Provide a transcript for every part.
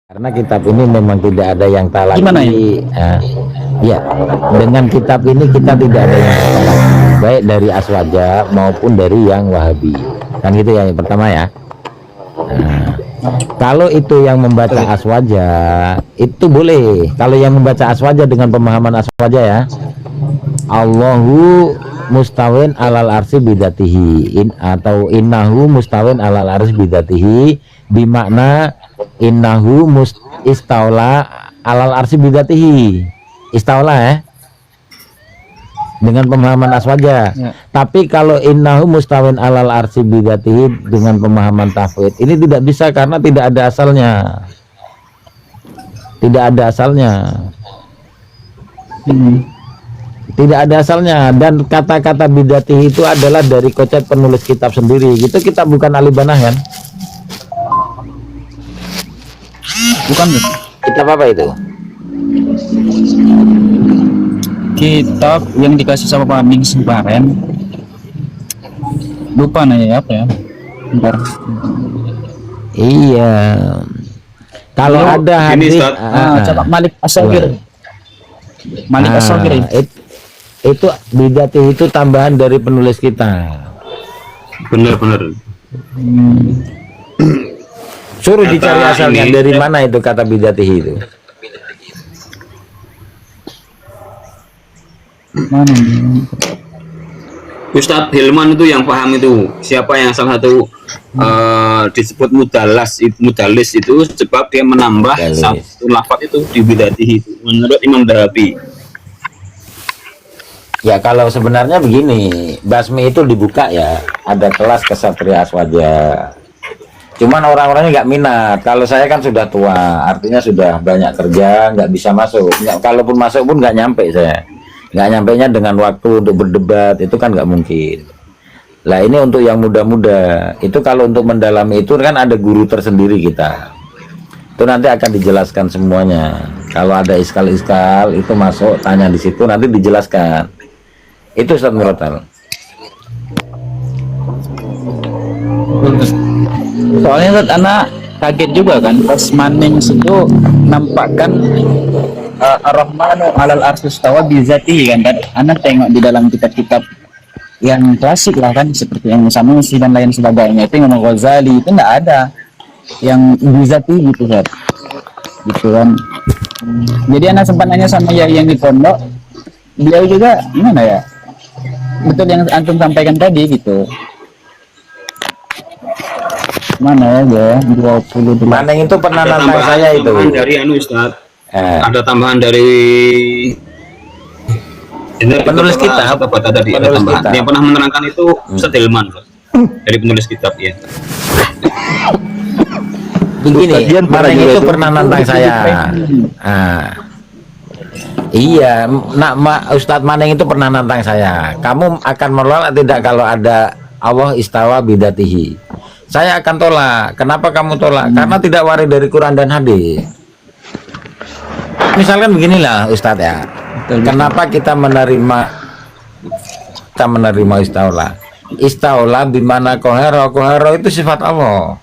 Karena kitab ini memang tidak ada yang talaki. Gimana Ya, dengan kitab ini kita tidak ada yang talaki, baik dari Aswaja maupun dari yang Wahabi. Kan gitu ya, yang pertama ya. Nah, kalau itu yang membaca Aswaja itu boleh. Kalau yang membaca Aswaja dengan pemahaman Aswaja ya, Allahu mustawin alal arsy bidatihi atau innahu mustawin alal arsy bidatihi, bimakna innahu istaula alal arsy bidatihi, istaula ya, dengan pemahaman Aswaja ya. Tapi kalau innahu mustawin alal arsy bidatihi dengan pemahaman tafwid ini tidak bisa, karena tidak ada asalnya, tidak ada asalnya. Tidak ada asalnya, dan kata-kata bidati itu adalah dari konsep penulis kitab sendiri. Gitu, kita bukan ahli banah kan? Bukan. Kitab apa itu? Kitab yang dikasih sama Pak Ming kemarin. Lupa nanya apa ya? Bentar. Iya. Kalau ada hadis, coba Malik As-Saghir. Malik As-Saghir itu bidati itu tambahan dari penulis kita. Benar-benar. Suruh dicari asalnya dari mana itu kata bidati itu. Mana? Ustadz Hilman itu yang paham itu. Siapa yang salah satu disebut mudalis itu sebab dia menambah satu lafaz itu di bidatihi itu menurut Imam Dahabi. Ya, kalau sebenarnya begini, basmi itu dibuka ya, ada kelas kesatria Aswaja. Cuman orang-orangnya nggak minat. Kalau saya kan sudah tua, artinya sudah banyak kerja, nggak bisa masuk. Kalaupun masuk pun nggak nyampe saya. Nggak nyampainya dengan waktu untuk berdebat, itu kan nggak mungkin. Lah ini untuk yang muda-muda, itu kalau untuk mendalami itu kan ada guru tersendiri kita. Itu nanti akan dijelaskan semuanya. Kalau ada iskal-iskal itu masuk, tanya di situ, nanti dijelaskan. Itu Ustaz Muratal. Soalnya Ustaz, anak kaget juga kan pas Maning itu nampakkan Ar-Rahmanu alal arsy istawa bizatihi kan. Anak tengok di dalam kitab-kitab yang klasik lah kan, seperti yang Sanusi dan lain sebagainya, itu Imam Ghazali itu enggak ada yang bizatihi gitu kan. Gitu kan. Jadi anak sempat nanya sama yang di pondok, beliau juga gimana ya? Betul yang antum sampaikan tadi gitu. Mana ya 20. Maning itu pernah nantang saya itu. Dari Ustaz. Ada tambahan dari penulis kitab. Tadi ada tambahan. Yang pernah menerangkan itu Ustaz Hilman dari penulis kitab ya. Begini, Maning itu pernah nantang saya. Iya, Ustadz Maning itu pernah nantang saya. Kamu akan menolak tidak kalau ada Allah istawa bidatihi? Saya akan tolak. Kenapa kamu tolak? Karena tidak waris dari Quran dan hadis. Misalkan beginilah Ustadz ya. Kenapa kita menerima istaula? Istaula bimana kohero itu sifat Allah.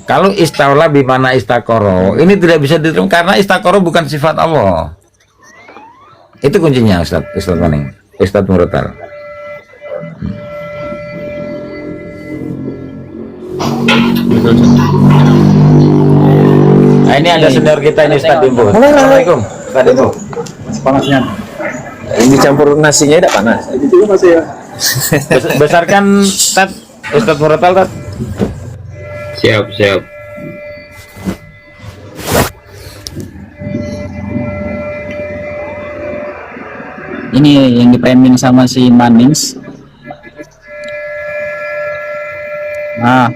Kalau istaula bimana istakoro, ini tidak bisa diterima karena istakoro bukan sifat Allah. Itu kuncinya Ustadz Maning, Ustadz Muratal. Nah, ini ada senior kita ini Ustadz Dimbo. Assalamualaikum Ustadz Dimbo. Panasnya. Ini campur nasinya tidak panas. Itu masih ya. Besarkan Ustadz Muratal. Siap. Ini yang dipriming sama si Manings. Nah,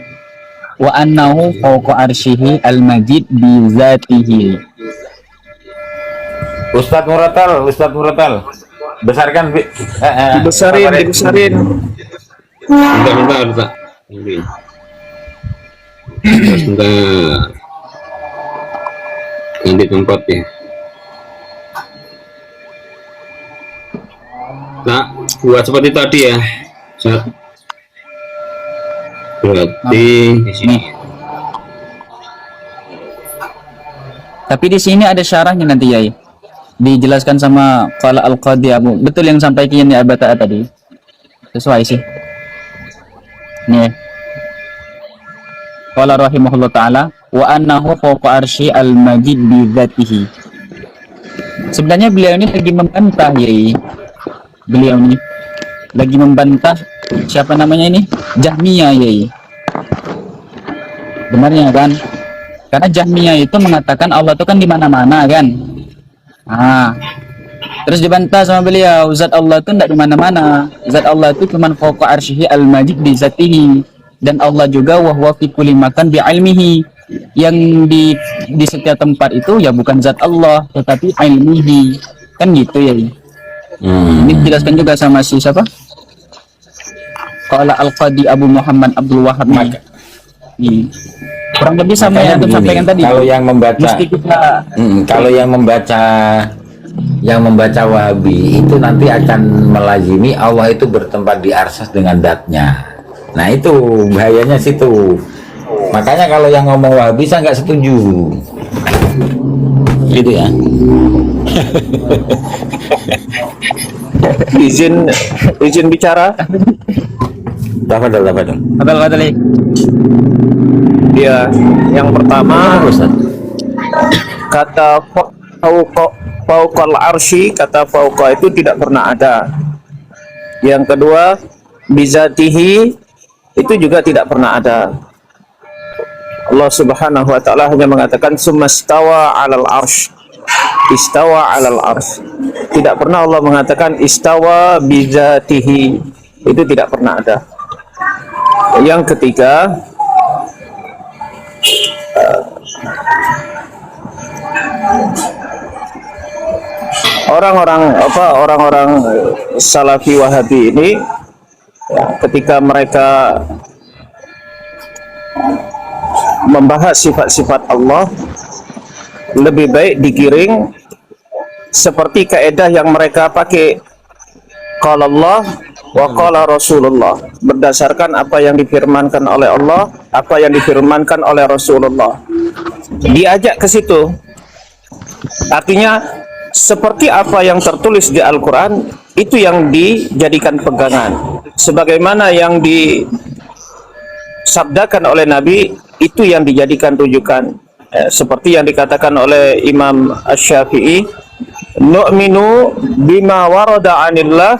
wa annahu fawqa arsyihi al-majid bi zatihi. Ustadz Muratal. Besarkan Dibesarin. Bentar. Ganti tempat ya. Nah, buat seperti tadi ya. Berarti di sini. Tapi di sini ada syarahnya nanti Yai. Dijelaskan sama qala al-Qadi Abu. Betul yang sampaikan ya Abata tadi. Sesuai sih. Nih. Qala rahimahullah taala wa annahu fawqa arsy al-majid bi dzatihi. Sebenarnya beliau ini lagi membantah Yai. Beliau ini lagi membantah siapa namanya ini? Jahmiyah Yai. Benarnya kan? Karena Jahmiyah itu mengatakan Allah itu kan di mana-mana kan. Terus dibantah sama beliau, zat Allah itu tidak di mana-mana. Zat Allah itu cuma fawqa arsyihi al-majid bi zatihi. Dan Allah juga wa huwa fi kulli makan bi ilmihi. Yang di setiap tempat itu ya bukan zat Allah tetapi ilmihi. Kan gitu ya. Ini dijelaskan juga sama si siapa? Qala al-Qadi Abu Muhammad Abdul Wahab. Kurang lebih sama yang aku sampaikan tadi. Kalau yang membaca, mesti kita, kalau yang membaca Wahabi itu nanti akan melazimi Allah itu bertempat di arsy dengan datnya. Nah itu bahayanya situ. Makanya kalau yang ngomong Wahabi saya nggak setuju. Gitu ya. izin bicara. Tafadhol. Betul. Ya, yang pertama kata fauqal arsy, kata fauqa itu tidak pernah ada. Yang kedua bizatihi itu juga tidak pernah ada. Allah Subhanahu wa taala hanya mengatakan sumastawa 'alal arsy. Istawa 'alal arsy. Tidak pernah Allah mengatakan istawa bizatihi. Itu tidak pernah ada. Yang ketiga orang-orang Salafi Wahabi ini ya, ketika mereka membahas sifat-sifat Allah lebih baik digiring seperti kaidah yang mereka pakai, qala Allah wa qala Rasulullah, berdasarkan apa yang difirmankan oleh Allah, apa yang difirmankan oleh Rasulullah, diajak ke situ. Artinya seperti apa yang tertulis di Al-Quran itu yang dijadikan pegangan, sebagaimana yang disabdakan oleh Nabi itu yang dijadikan rujukan. Seperti yang dikatakan oleh Imam Asy-Syafi'i, nu'minu bima warada 'anillah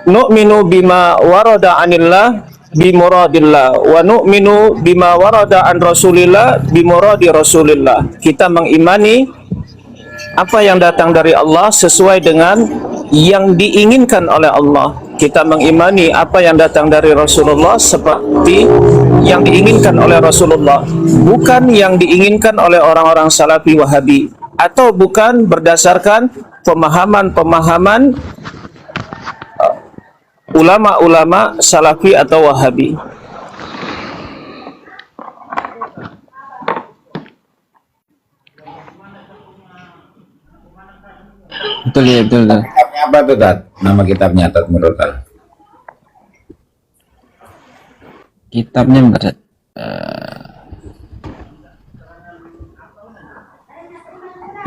nu'minu bima warada 'anillah bimuradillah wa nu'minu bima warada an Rasulillah bimuradi Rasulillah. Kita mengimani apa yang datang dari Allah sesuai dengan yang diinginkan oleh Allah. Kita mengimani apa yang datang dari Rasulullah seperti yang diinginkan oleh Rasulullah, bukan yang diinginkan oleh orang-orang Salafi Wahabi, atau bukan berdasarkan pemahaman-pemahaman ulama-ulama Salafi atau Wahabi. Betul. Kitabnya apa tuh, Tat? Nama kitabnya Tat menurut Tat? Kitabnya berat.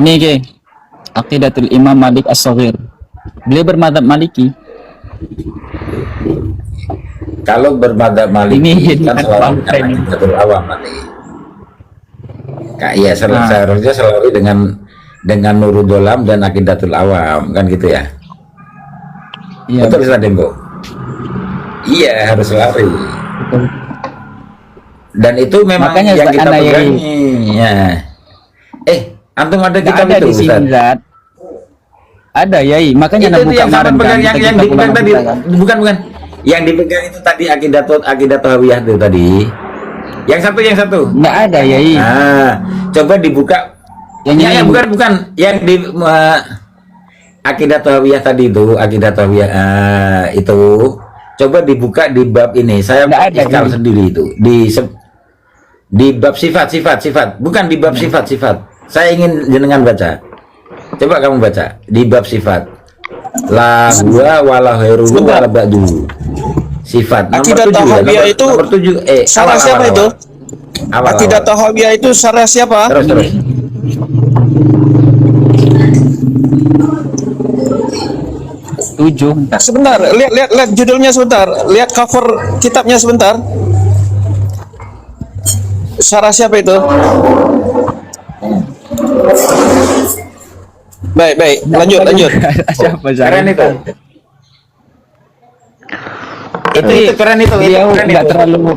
Nih ke Aqidatul Imam Malik As-Shaghir. Beliau bermadzhab Maliki. Kalau bermadzhab Maliki Ini kan selalu dengan Aqidatul Awam nanti. Iya, seharusnya selalu dengan Nurul Dolam dan Aqidatul Awam kan gitu ya. Iya. Betul Ustaz Dembo? Iya, harus lari. Betul. Dan itu memang makanya yang kita pegang. Ya. Antum ada kitab ada itu, di sini, Ustaz? Zat. Ada, Yai. Makanya Itu yang sama pegang yang dipegang tadi. Bukan. Yang dipegang itu tadi Aqidatul Hawiyah itu tadi. Yang satu. Enggak ada, Yai. Nah, coba dibuka. Yang bukan. Yang di Aqidatul Hawiyah tadi itu, Aqidatul Hawiyah itu coba dibuka di bab ini. Saya iskal sendiri itu. Di bab sifat. Bukan di bab sifat. Saya ingin jenengan baca. Coba kamu baca di bab sifat. La huwa wala ghairu wala ba'du. Sifat nomor 7 ya. Nomor 7. Salah siapa itu? Akidah Tahawiyah itu syarah siapa? Terus. Tujuh. Sebentar, lihat judulnya sebentar. Lihat cover kitabnya sebentar. Syarah siapa itu? Baik, lanjut. Siapa Keren itu. Itu keren itu. Beliau Keren nggak itu. terlalu.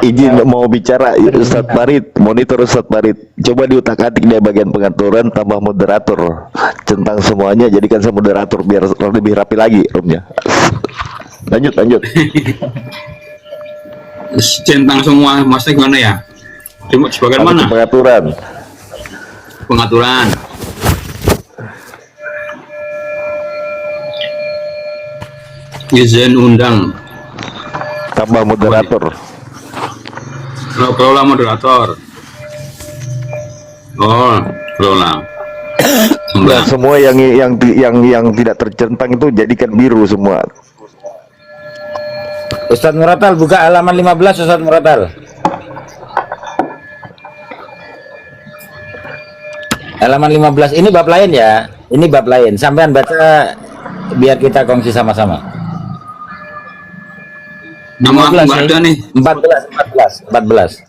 Izin mau bicara Ustadz Farid, monitor Ustadz Farid. Coba diutak-atik dari bagian pengaturan tambah moderator. Centang semuanya jadikan saya moderator biar lebih rapi lagi roomnya. Lanjut. Centang semua, maksudnya gimana ya? Cuma sebagian mana? Pengaturan. Izin undang. Tambah moderator. Kelola moderator. Oh, kelola. Nah, semua yang tidak tercentang itu jadikan biru semua. Ustadz Muratal buka halaman 15 Ustadz Muratal. Halaman 15 ini bab lain ya. Ini bab lain. Sampean baca biar kita kongsi sama-sama. Nama aku 15 nggak ada nih. 14.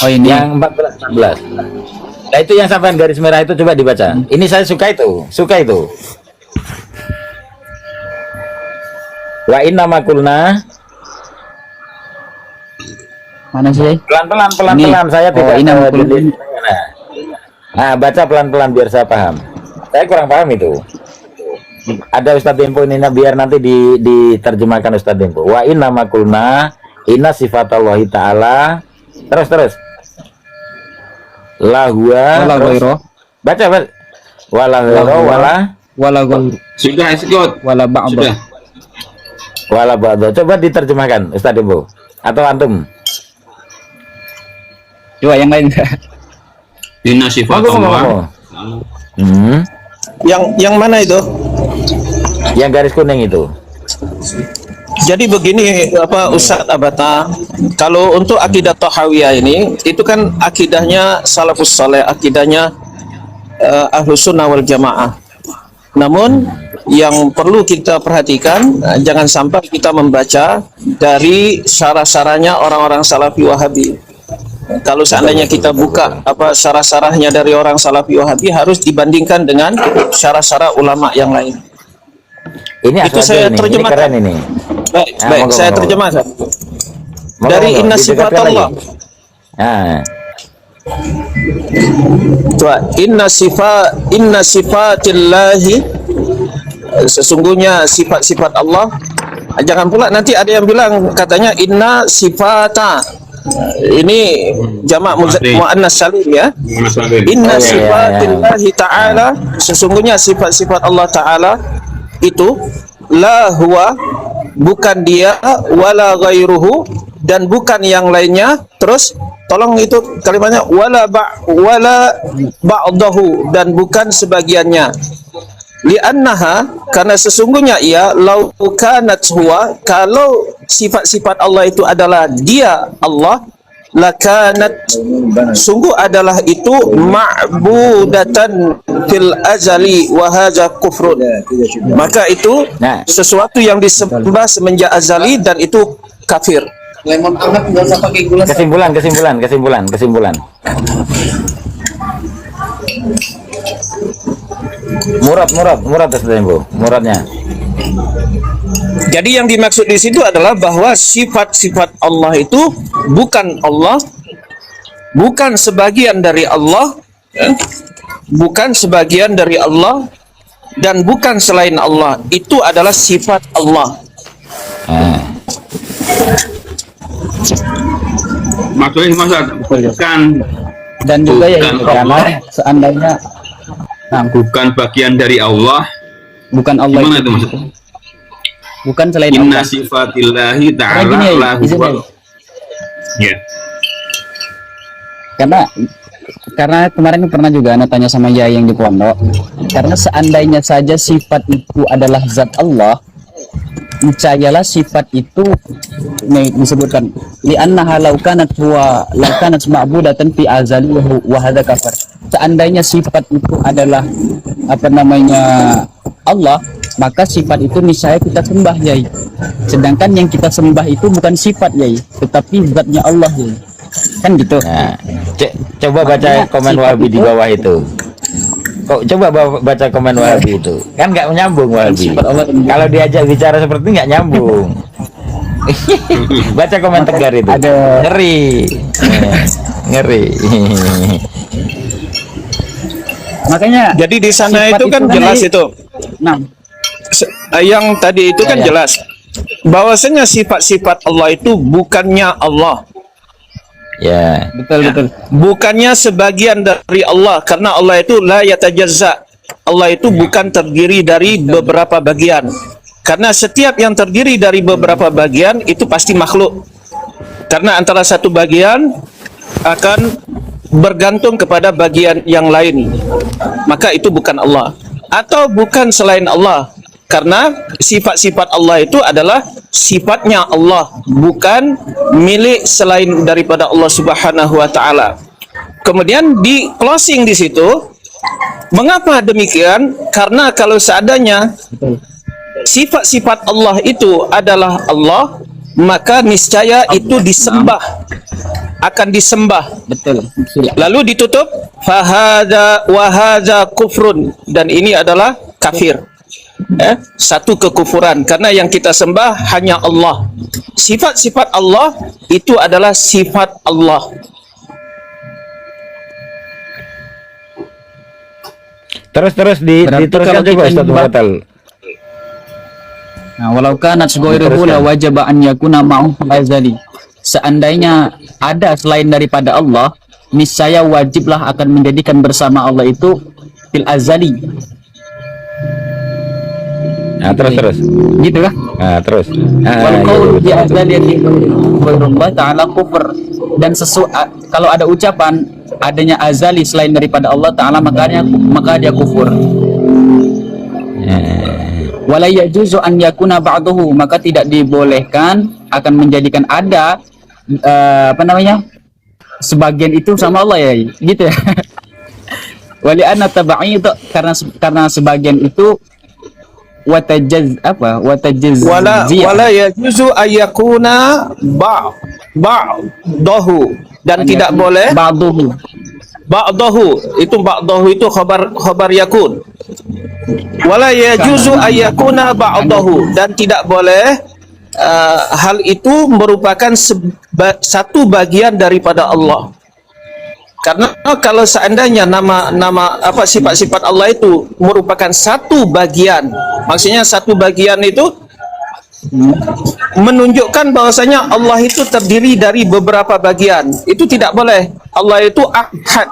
Oh ini. Yang 14. Nah itu yang sampean garis merah itu coba dibaca. Ini saya suka itu. Wa inna ma qulna. Mana sih? Pelan-pelan saya tidak ini tahu makulna. di mana. Nah, baca pelan-pelan biar saya paham. Saya kurang paham itu. Ada Ustadz Dempo ini biar nanti diterjemahkan Ustadz Dempo. Wa inna ma qulna inna sifatallahi ta'ala. Terus. La huwa. Wala ghairu. Baca. Wala ghairu Wala ghairu. Sudah ikut. Wala ba'da. Sudah. wala ba'da. Coba diterjemahkan Ustadz Dempo atau antum. Coba yang lain. Inna sifat Allah. Yang mana itu? Yang garis kuning itu. Jadi begini Ustadz Abata, kalau untuk akidah Tahawiyah ini itu kan akidahnya salafus saleh, akidahnya ahlus sunnah wal jamaah. Namun yang perlu kita perhatikan, jangan sampai kita membaca dari syarah-syarahnya orang-orang salafi wahabi. Kalau seandainya kita buka syarah-syarahnya dari orang salafi wahabi, harus dibandingkan dengan syarah-syarah ulama yang lain. Ini Itu saya terjemahkan. Ini keren ini. Baik, saya terjemahkan. Dari inna sifat Allah. Nah, inna sifatillahi, sesungguhnya sifat-sifat Allah. Jangan pula nanti ada yang bilang katanya inna sifata. Ini jamak muannas salim ya. Inna sifatillahi ta'ala, sesungguhnya sifat-sifat Allah Ta'ala itu la huwa, bukan dia, wala ghairuhu, dan bukan yang lainnya. Terus tolong itu kalimatnya wala ba'dahu, dan bukan sebagiannya. Li'annaha, karena sesungguhnya ia, lau kanat huwa, kalau sifat-sifat Allah itu adalah dia Allah, lakanat, sungguh adalah itu ma'budatan fil azali wa hadza kufrun, maka itu sesuatu yang disembah semenjak azali dan itu kafir. Lemon hangat nggak usah pakai gula. Kesimpulan. Murad muradnya. Jadi yang dimaksud di situ adalah bahwa sifat-sifat Allah itu bukan Allah, bukan sebagian dari Allah, bukan sebagian dari Allah, dan bukan selain Allah. Itu adalah sifat Allah. Maksudnya bukan, Dan juga ya bukan karena Allah. seandainya Bukan bagian dari Allah. bukan Allah Gimana itu maksudnya? bukan selain Inna Allah. sifatillahi Karena ta'ala gini ya, lahu izin wa- ya. Ya. Karena kemarin pernah juga Anda tanya sama Yai yang di pondok, karena seandainya saja sifat itu adalah zat Allah, niscayalah sifat itu nih disebutkan li'annaha law kanat ma'budatan fi azali wa hadza kafar. Seandainya sifat itu adalah apa namanya Allah, maka sifat itu niscaya kita sembah, Yai. Sedangkan yang kita sembah itu bukan sifat, Yai, tetapi zatnya Allah, Yai. Kan gitu. Nah, coba baca Makanya komen sifat Wahabi di itu- bawah itu. Kok coba baca komen Wahabi itu. Kan nggak nyambung Wahabi. Sifat Allah. Kalau diajak bicara seperti nggak nyambung. Baca komen Tegar itu. Ada- Ngeri. Ngeri. Makanya Jadi di sana sifat itu kan jelas Yai. itu. Nah, Yang tadi itu kan Ya. jelas bahwasanya sifat-sifat Allah itu bukannya Allah, Ya. betul. bukannya sebagian dari Allah, karena Allah itu la yatajazza. Allah itu bukan terdiri dari beberapa bagian. Karena setiap yang terdiri dari beberapa bagian itu pasti makhluk. Karena antara satu bagian akan bergantung kepada bagian yang lain. Maka itu bukan Allah atau bukan selain Allah. Karena sifat-sifat Allah itu adalah sifatnya Allah, bukan milik selain daripada Allah Subhanahu wa taala. Kemudian di closing di situ, mengapa demikian? Karena kalau seandainya sifat-sifat Allah itu adalah Allah, maka niscaya itu disembah, akan disembah. Betul. Lalu ditutup fahada wa hadza kufrun, dan ini adalah kafir. Satu kekufuran, karena yang kita sembah hanya Allah. Sifat-sifat Allah itu adalah sifat Allah. Terus Berarti diteruskan kalau juga kita Ustaz nyembah- Muhatal. Nah, walau kanat ghairuhu la wajaba an yakuna ma'hu azali. Seandainya ada selain daripada Allah, niscaya wajiblah akan menjadikan bersama Allah itu fil azali. Nah, terus. Gitu kan? Nah, terus. Wal qaul bi azaliyati ghairullah ta'ala kufur. Dan kalau ada ucapan adanya azali selain daripada Allah taala, maka dia kufur. Wala yajuzu an yakuna ba'dahu, maka tidak dibolehkan akan menjadikan ada sebagian itu sama Allah, ya gitu ya. Wali anna tab'id, karena sebagian itu Wala yajuzu ayyakuna ba'dahu, dan tidak boleh ba'dahu. ba'dahu itu khabar yakun. Wala yajuzu ayyakuna ba'dahu, dan tidak boleh hal itu merupakan satu bagian daripada Allah. Karena kalau seandainya sifat-sifat Allah itu merupakan satu bagian, maksudnya satu bagian itu menunjukkan bahwasanya Allah itu terdiri dari beberapa bagian. Itu tidak boleh. Allah itu ahad,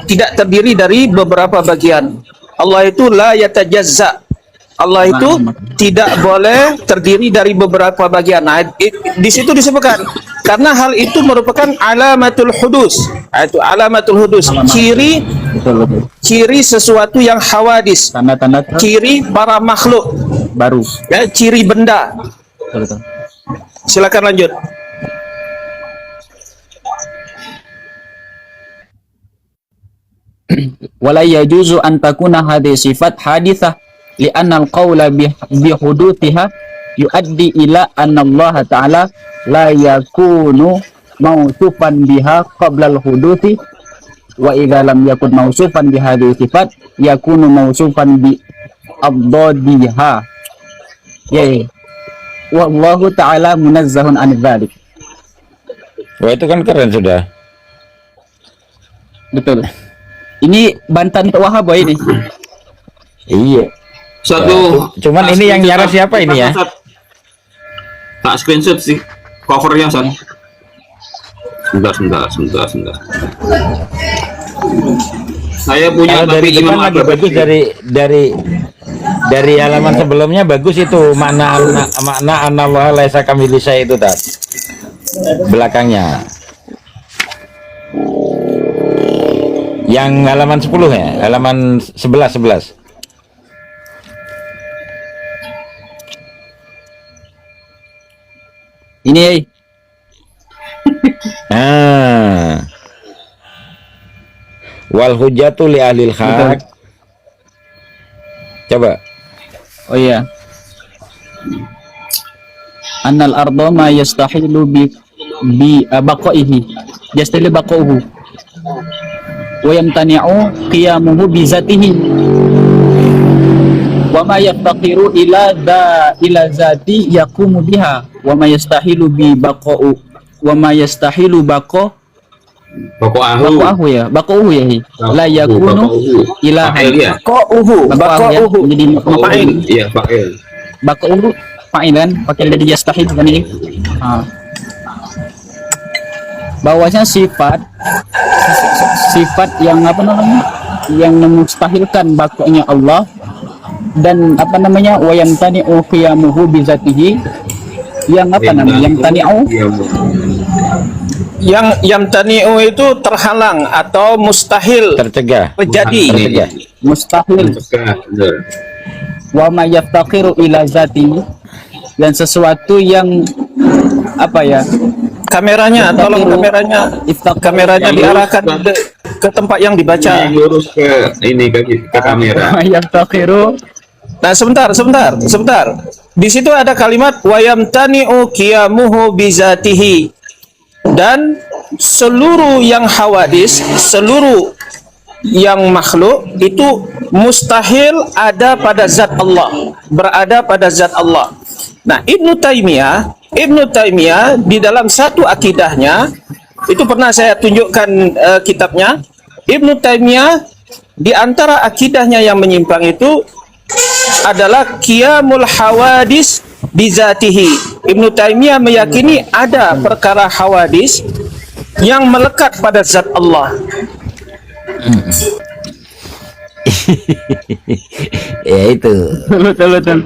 tidak terdiri dari beberapa bagian. Allah itu la yatajazza. Allah itu tidak boleh terdiri dari beberapa bagian. Nah, di situ disebutkan karena hal itu merupakan alamatul hudus. Itu alamatul hudus, ciri sesuatu yang hawadis, Tanda-tanda ciri para makhluk, baru. ya, ciri benda. Silakan lanjut. Wala yajuzu an takuna hadhihi sifat hadithah li'anna al-qawla bihuduthiha yuaddi ila anna Allah ta'ala la yakunu mawsufan biha qabla al-huduthi wa idza lam yakun mawsufan bihadhihi sifat yakunu mawsufan bi abdadiha. Ya. Wallahu ta'ala munazzahun an dzalik. Wah, itu kan keren sudah. Betul. Ini bantan untuk Wahab ini. Iya. Satu. Cuman tak ini yang screenshot, nyara siapa ini ya? Ustaz. Tak screenshot sih covernya, Ustaz. Sebentar. Saya punya Kalau dari tapi depan Imam lebih Abu bagus Bakar. dari halaman sebelumnya bagus itu makna anallah laisa kamilisa itu tak belakangnya yang halaman 10 ya, halaman 11 Ini Ah. Wal hujjatu li ahlil haq. Coba. oh iya. Annal arda ma yastahilu bi baqaihi. Yastahilu baqauhu. Wa yamtani'u qiyamuhu bi zatihi. Wa ma yaftaqiru ila zati yaqumu biha. Wa ma yastahilu bi baqau. Wa ma yastahilu baqauhu ya. Baqauhu ya. La yakunu ilahan. Ya. Baqauhu ya. Jadi Fa'il. Iya, fa'il. baqauhu fa'ilan pakai dari yastahil kan ini. Bahwasanya sifat yang apa namanya, yang memustahilkan bakonya Allah, dan apa namanya, wa yamtani'u qiyamuhu bi zatihi, yang apa namanya, yang tani'u, Yang tani'u itu terhalang atau mustahil Tercegah. terjadi. Tercegah. mustahil. Benar. Wa ma yaftaqiru ila zatihi, dan sesuatu yang apa ya, Kameranya, tolong kameranya diarahkan ke tempat yang dibaca. Lurus ke ini ke kamera. wa yaftaqiru. Nah, sebentar. Di situ ada kalimat wa yamtani'u qiyamuhu bizatihi. Dan seluruh yang hawadis, seluruh yang makhluk itu mustahil ada pada zat Allah, berada pada zat Allah. Nah, Ibnu Taimiyah di dalam satu akidahnya, itu pernah saya tunjukkan kitabnya. Ibnu Taimiyah di antara akidahnya yang menyimpang itu adalah qiyamul hawadis bizatihi. Ibnu Taimiyah meyakini ada perkara hawadis yang melekat pada zat Allah. Ya itu. Betul.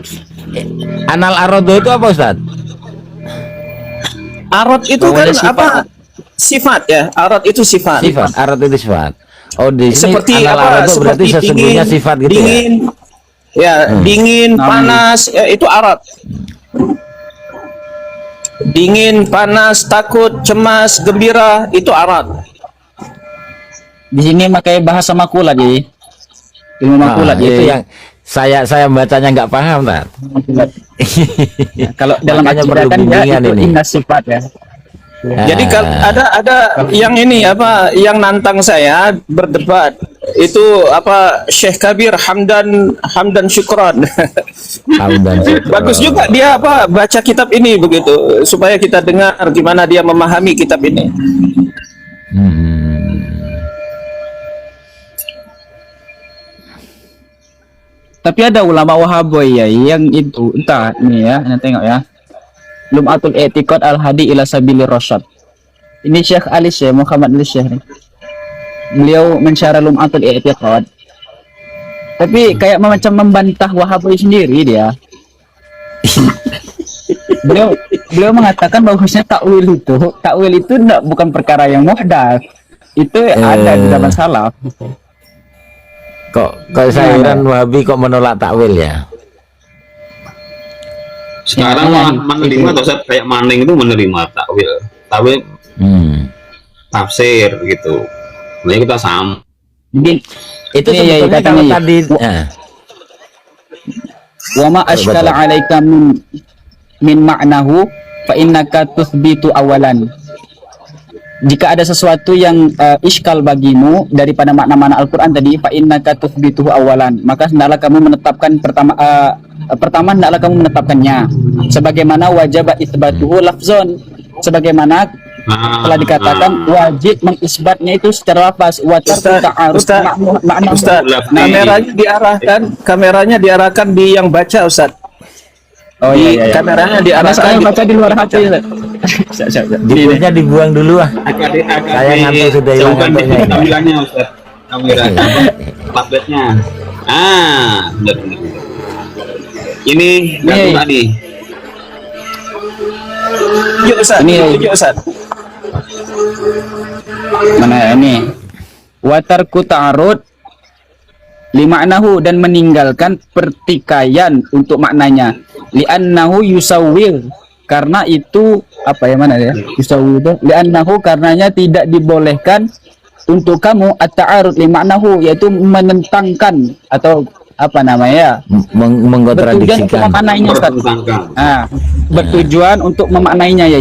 Anal arodo itu apa, Ustaz? Arad itu kan apa? Sifat ya. Arad itu sifat. Sifat. Arad itu sifat. Oh, di sini Seperti anal apa? arodo berarti Seperti sesungguhnya sifat gitu dingin, ya. Dingin, panas, ya, itu arad. Dingin, panas, takut, cemas, gembira, itu arad. Di sini pakai bahasa makulat jadi. Ilmu ya. makulat Itu jadi. yang saya bacanya nggak paham, Tat. Makulat. Ya, kalau dalam Makanya akidah perlu kan ya bimbingan itu ini. inna sifat ya. Jadi ada yang ini apa, yang nantang saya berdebat itu apa, Syekh Kabir Hamdan Syukron. Hamdan Syukron. Bagus juga dia apa, baca kitab ini begitu supaya kita dengar gimana dia memahami kitab ini. Tapi ada ulama Wahabi ya yang itu entah ini ya, nanti tengok ya. Lum'atul I'tiqad al-Hadi ila Sabilir Rasyad. Ini Syekh Ali Syekh Muhammad Ali Syekh nih. Beliau mensyarah Lum'atul I'tiqad. Tapi kayak macam membantah Wahabi sendiri dia. beliau mengatakan bahwasanya takwil itu bukan perkara yang muhdats. Itu ada di zaman salaf. Kok saya heran Wahabi kok menolak takwil ya? Sekarang menerima atau Ustaz, kayak Maning itu menerima takwil tafsir gitu. Nah, kita sama. Jadi Itu iya, sebetulnya katanya kalau iya. tadi wa ma ashkala 'alaika min ma'nahu fa innaka tuthbitu awalan. Jika ada sesuatu yang iskal bagimu daripada makna-makna Al-Qur'an tadi, fa innaka tuthbituhu awalan, maka hendaklah kamu menetapkan pertama hendaklah kamu menetapkannya sebagaimana wajib itsbatuhu lafzon, sebagaimana telah dikatakan wajib mengisbatnya itu secara lafaz. Kameranya diarahkan di yang baca, Ustaz. Oh iya. Kameranya Ada diarahkan saya baca di luar hati. Dibuatnya dibuang dulu ah. Saya ngantuk sudah hilang ngantuknya. Tampilannya Ustaz. Kamera tabletnya. Benar. Ini enggak nih. Yuk Ustaz, tunjuk Ustaz. Mana ini? Watarku ta'arud lima'nahu, dan meninggalkan pertikaian untuk maknanya. Li'annahu yusawwir karena itu apa ya mana ya? Yusawi itu li'annahu karenanya tidak dibolehkan untuk kamu at-ta'arud li ma'nahu, yaitu menentangkan atau apa namanya ya? Bertujuan untuk Mengkontradikkan. memaknainya Ustaz. Bertentangkan. Bertujuan untuk memaknainya ya.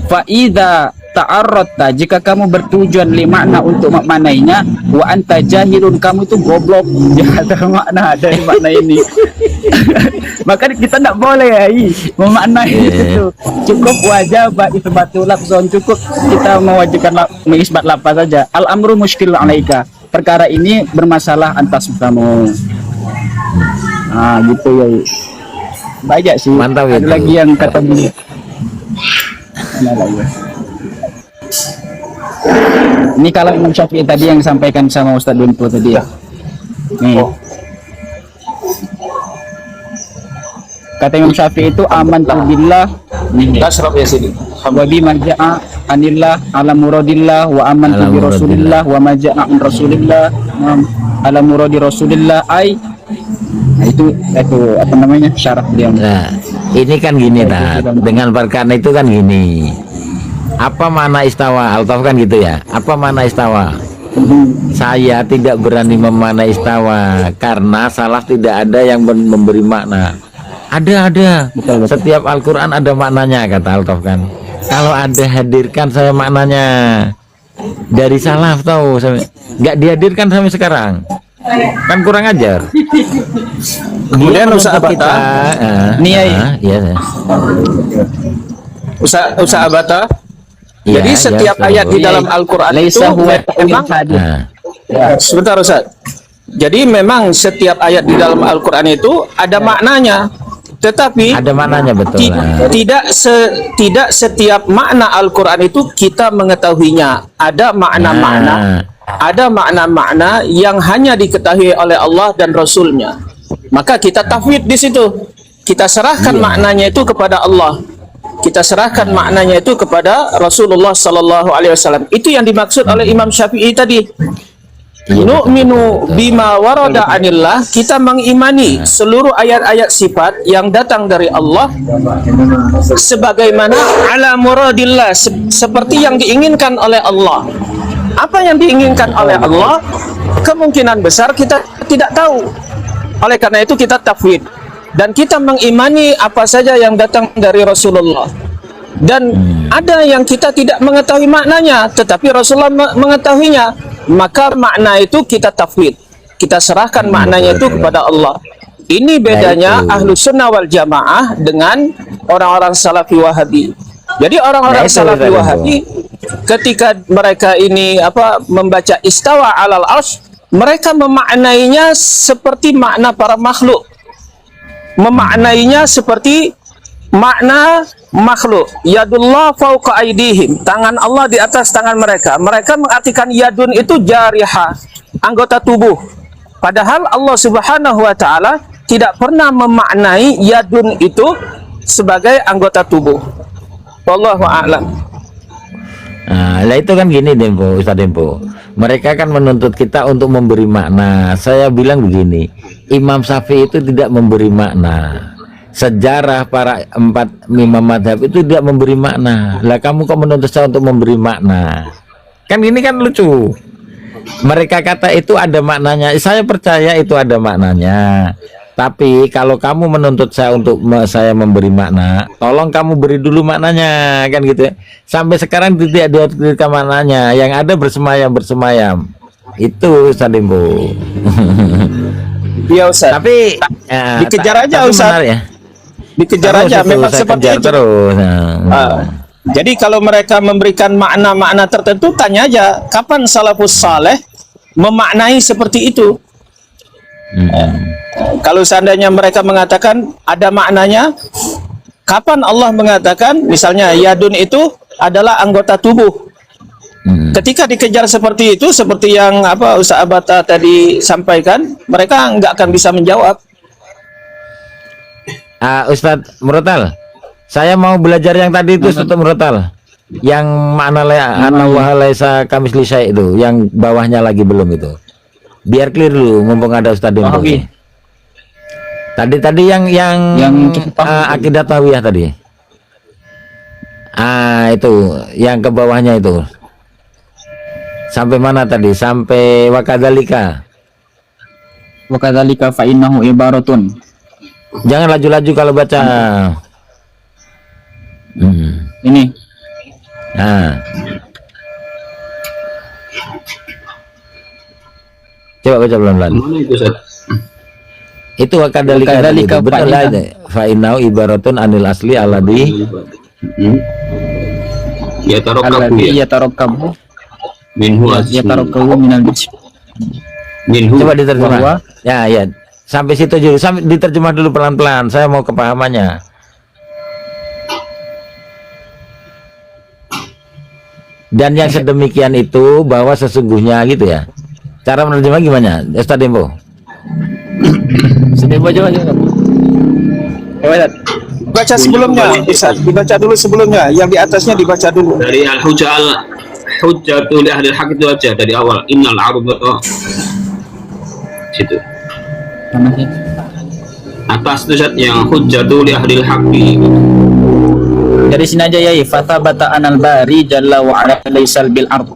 Fa idza ta'arradta, jika kamu bertujuan li makna untuk memaknainya, wa anta jahilun, kamu itu goblok, jangan ada makna dari makna ini. Maka kita tidak boleh ya memaknai itu. Cukup wajib isbatul lafzon, cukup kita mewajibkan mengisbat lafaz saja. Al amru muskil alaika, perkara ini bermasalah atas kamu. Nah gitu ya. Banyak sih. Mantap Ada itu. lagi yang kata begini. Mana lagi? Ini kalau Imam Syafi'i tadi yang disampaikan sama Ustadz Dunpo tadi ya. Nih. Kata Imam Syafi'i itu amantu billah Ashraf ya sini. wa bi marja'a anillah ala muradillah wa amantu Ala bi muradillah. rasulillah wa maja'a an rasulillah ala muradi rasulillah ay. Nah, itu apa namanya syarat beliau. Nah, ini kan gini Tat. Dengan perkara itu kan gini. Apa makna istawa? Altaf kan gitu ya. Apa makna istawa? Saya tidak berani memaknai istawa karena salaf tidak ada yang memberi makna. Ada. Setiap Al-Quran ada maknanya, kata Altaf kan. Kalau ada, hadirkan saya maknanya. Dari salaf tahu, nggak dihadirkan sampai sekarang. Kan kurang ajar. Kemudian Dia Ustaz menuntut Abata, Nih, iya. Ustaz Abata. Iya, Jadi iya, setiap betul. ayat di dalam Al-Quran itu Laisa huwa memang hadir. Nah, sebentar Ustaz. Jadi memang setiap ayat di dalam Al-Quran itu ada maknanya, tetapi ada maknanya betul. ti- Nah. tidak setiap makna Al-Quran itu kita mengetahuinya. Ada makna-makna, ada makna-makna yang hanya diketahui oleh Allah dan Rasulnya. Maka kita tafwid di situ. Kita serahkan maknanya itu kepada Allah. Kita serahkan maknanya itu kepada Rasulullah Sallallahu Alaihi Wasallam. Itu yang dimaksud oleh Imam Syafi'i tadi. Nu'minu bima warada anillah, kita mengimani seluruh ayat-ayat sifat yang datang dari Allah sebagaimana ala muradillah, seperti yang diinginkan oleh Allah. Apa yang diinginkan oleh Allah kemungkinan besar kita tidak tahu. Oleh karena itu kita tafwid dan kita mengimani apa saja yang datang dari Rasulullah. Dan ada yang kita tidak mengetahui maknanya, tetapi Rasulullah mengetahuinya. Maka makna itu kita tafwid, kita serahkan maknanya itu kepada Allah. Ini bedanya Ahlus Sunnah wal Jamaah dengan orang-orang Salafi Wahabi. Jadi orang-orang Nah, itu Salafi tadi, Wahabi ketika mereka ini membaca istawa alal arsy, mereka memaknainya seperti makna para makhluk, memaknainya seperti makna makhluk. Yadullah fauqa aidihim, tangan Allah di atas tangan mereka. Mereka mengartikan yadun itu jarihah, anggota tubuh. Padahal Allah Subhanahu wa taala tidak pernah memaknai yadun itu sebagai anggota tubuh. Wallahu a'lam. Nah, lah itu kan gini Dempo, Ustaz Dempo. Mereka kan menuntut kita untuk memberi makna. Saya bilang begini, Imam Syafi'i itu tidak memberi makna. Sejarah para 4 imam madhab itu tidak memberi makna. Lah kamu kok menuntut saya untuk memberi makna? Kan ini kan lucu. Mereka kata itu ada maknanya. Saya percaya itu ada maknanya. Tapi kalau kamu menuntut saya untuk saya memberi makna, tolong kamu beri dulu maknanya, kan gitu ya. Sampai sekarang tidak ada maknanya. Yang ada bersemayam. Itu Ustaz Dempo. Iya Ustaz. Tapi dikejar aja Ustaz. Menarik, ya. Dikejar Terus aja, itu, memang saya seperti kejar itu. terus. Jadi kalau mereka memberikan makna-makna tertentu, tanya aja kapan salafus saleh memaknai seperti itu. Kalau seandainya mereka mengatakan ada maknanya, kapan Allah mengatakan misalnya yadun itu adalah anggota tubuh? Ketika dikejar seperti itu, seperti yang Ustaz Abata tadi sampaikan, mereka nggak akan bisa menjawab. Ustadz Murotal, saya mau belajar yang tadi itu Ustadz Murotal, yang makna ana wa laisa kamisli syai' itu, yang bawahnya lagi belum itu. Biar clear dulu, mumpung ada Ustadz Dempo. Tadi yang cukup akidah tawiyah tadi. Itu yang ke bawahnya itu. Sampai mana tadi? Sampai wakadzalika. Wa kadzalika fa innahu ibaratun. Jangan laju-laju kalau baca. Ini. Nah. Coba baca pelan-pelan. Mana itu Ustaz? Itu wakadzalika tadi itu. Wakadzalika Betul lah fa'inna. itu. Fa innahu ibaratun anil asli alladhi Ya tarakabu Alladhi ya. yatarakabu Minhu yatarakabu minal jism. minhu. Coba diterjemah. Bahwa Ya. Sampai situ dulu. Sampai diterjemah dulu pelan-pelan. Saya mau kepahamannya. Dan yang sedemikian itu bahwa sesungguhnya gitu ya. Cara menerjemah gimana? Ustaz Dembo? sedih baca aja. Coba Baca sebelumnya, Ustaz. Dibaca dulu sebelumnya. Yang di atasnya dibaca dulu. Dari hujjatu li ahli haq itu aja dari awal. Innal arda situ. mana sih? Atas itu Ustaz yang hujjatu li ahli haqqi. Dari sini aja ya, fathabata anal bari jalla wa ala laisal bil ard.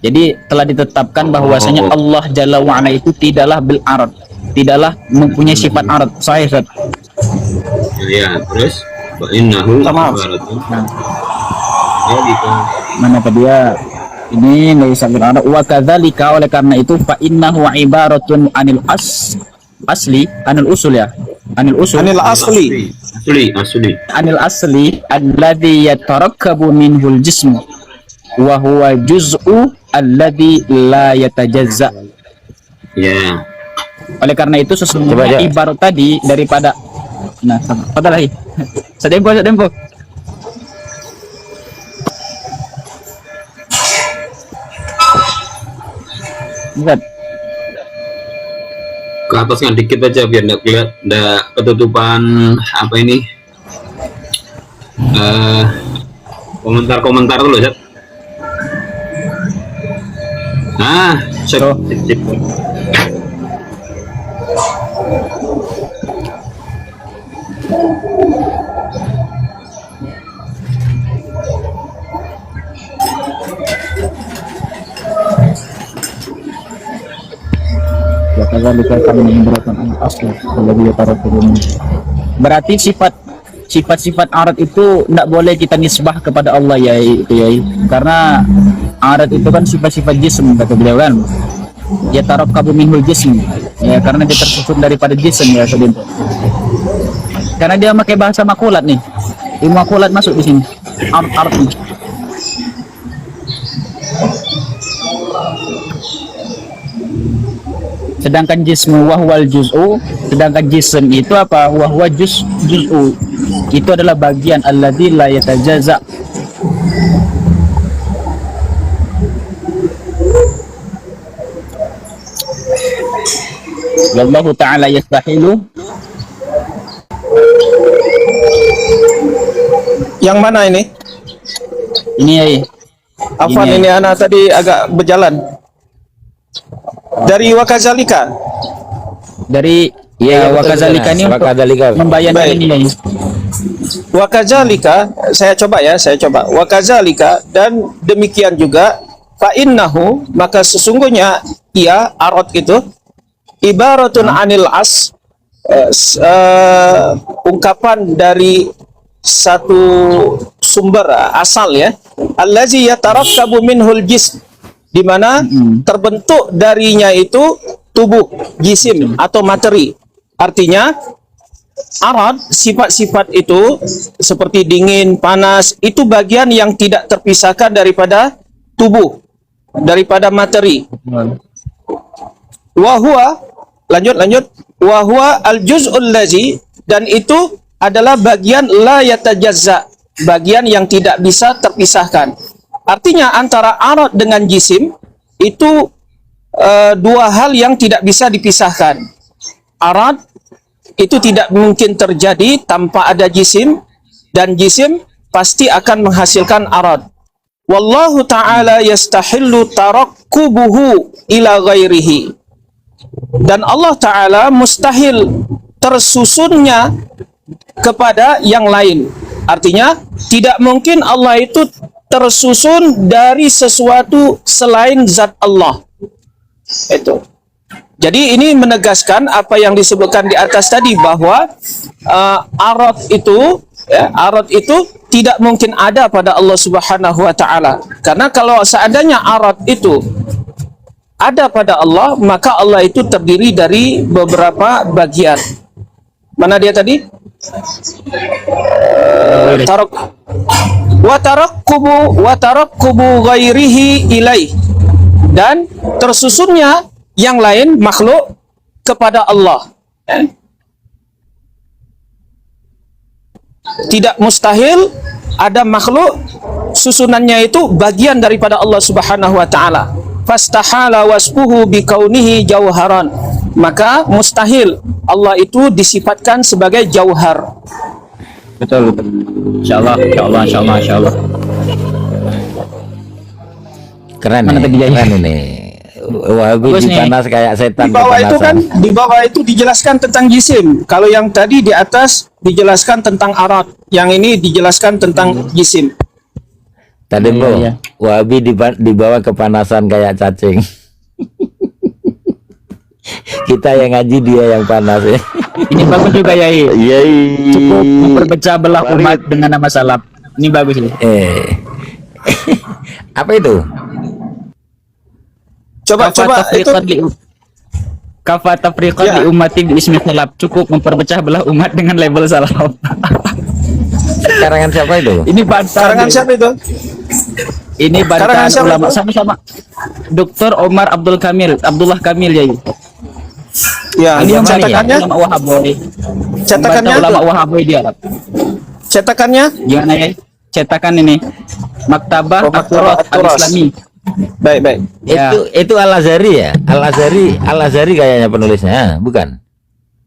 Jadi telah ditetapkan bahwasanya Allah jalla wa ala itu tidaklah bil ard, tidaklah mempunyai sifat ard. Sahih, Ustaz. Ya, terus wa innahu Tamam. ibaratun. Nah, Ya gitu. mana tadi ya? Ini laisal bil ard wa kadzalika, oleh karena itu fa innahu ibaratun anil asli, anil usul ya. Anil usul. Anil asli. Asli. Anil asli alladhi yatarakkabu minhul jism wa huwa juz'u alladhi la yatajazza. Ya. Oleh karena itu Coba sesungguhnya aja. ibarat tadi daripada apa lagi? Sedempo. Lihat. Ke atasnya dikit aja biar enggak kelihatan enggak ketutupan apa ini. Komentar-komentar dulu, Ustaz. Sip. Berarti sifat-sifat arat itu tidak boleh kita nisbah kepada Allah ya, itu ya, karena arat itu kan sifat-sifat jism kata beliau kan, ya tarakkabu minhul jism ya, karena dia tersusun daripada jism ya, Saudara. Karena dia pakai bahasa makulat nih, ilmu makulat masuk di sini, art nih. Sedangkan jismu wahwal juz'u, sedangkan jism itu apa? Wahwa juz'u, itu adalah bagian alladzi la yatajaza. Wallahu ta'ala yastahilu. Yang mana ini? Ini ya, Afwan, ini anak tadi agak berjalan. Dari wakazalika. dari Iya, ya wakazalika ini untuk wakadzalika. membayangkan Baik. ini ya. Wakazalika, saya coba. Wakazalika, dan demikian juga fa innahu, maka sesungguhnya ia arad itu ibaratun anil ungkapan dari satu sumber asal ya, allazi yatarakkabu minhul jism, di mana terbentuk darinya itu tubuh, jisim atau materi. Artinya arad, sifat-sifat itu seperti dingin, panas, itu bagian yang tidak terpisahkan daripada tubuh, daripada materi. Wahua, lanjut. Wahua al-juz'ul lazi, dan itu adalah bagian la yatajazza, bagian yang tidak bisa terpisahkan. Artinya antara arad dengan jisim itu dua hal yang tidak bisa dipisahkan. Arad itu tidak mungkin terjadi tanpa ada jisim, dan jisim pasti akan menghasilkan arad. Wallahu ta'ala yastahillu tarakkubuhu ila ghairihi, dan Allah Ta'ala mustahil tersusunnya kepada yang lain. Artinya tidak mungkin Allah itu tersusun dari sesuatu selain zat Allah. Itu. Jadi ini menegaskan apa yang disebutkan di atas tadi, bahwa arad itu, ya, arad itu tidak mungkin ada pada Allah Subhanahu wa taala. Karena kalau seandainya arad itu ada pada Allah, maka Allah itu terdiri dari beberapa bagian. Mana dia tadi? Wa tarakkubu ghairihi ilaih. Dan tersusunnya yang lain makhluk kepada Allah. Tidak mustahil ada makhluk susunannya itu bagian daripada Allah Subhanahu wa taala. Fastahala wasfuhu bikaunihi jauharan. Maka mustahil Allah itu disifatkan sebagai jauhar. Betul, betul. Insyaallah, insyaallah, insyaallah, insyaallah. Keren, Mana tadi, Jai? keren ini. Wahabi Bagus nih. dipanas kayak setan Di bawah itu kan, kepanasan. di bawah itu dijelaskan tentang jisim. Kalau yang tadi di atas dijelaskan tentang arad, yang ini dijelaskan tentang jisim. Tadi Iya, bro, iya. Wahabi di bawah kepanasan kayak cacing. Kita yang ngaji, dia yang panas ya. Ini bagus juga ya. Yai. Cukup memperpecah belah Farid. umat dengan nama salaf. Ini bagus ini. Apa itu? Coba itu Kafa tafriqat Ya. li ummati bi ismi salaf. Cukup memperpecah belah umat dengan label salaf. Karangan siapa itu? Ini bantah. karangan siapa itu? Ini Karangan bantahan siapa ulama itu? sama-sama. Dr. Omar Abdullah Kamil ya. Ya, Ini yang mana cetakannya, ulama Wahaboy. cetakannya, Ulama Wahaboy di Arab. cetakannya. Gimana ya? Cetakan ini. Maktabah Oh, Maktabah At-Turas Al-Islami. Baik, baik. Ya. Itu Al-Azhari ya? Al-Azhari kayaknya penulisnya, bukan?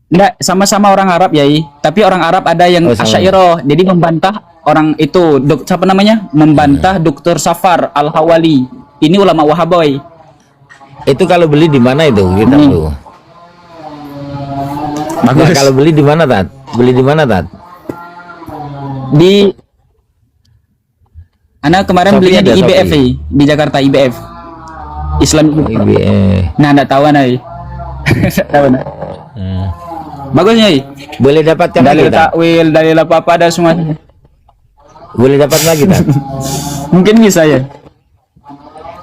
Enggak, sama-sama orang Arab ya, tapi orang Arab ada yang Oh, sama. Asy'ariyah. Jadi membantah orang itu, siapa namanya? Membantah Dr. Safar Al-Hawali. Ini ulama Wahaboy. Itu kalau beli di mana itu kita Hmm. tuh? Nah, kalau beli di mana, Tat? Beli di mana, Tat? Di Anak kemarin Shopee belinya di ada, IBF Shopee. di Jakarta, IBF. Islam. Nah, enggak tahu ana. Enggak tahu ana. Bagusnya, Boleh dapatkan lagi, dalil Tat? takwil, dalil apa-apa ada semua. Boleh dapat lagi, Tat? Mungkin bisa ya.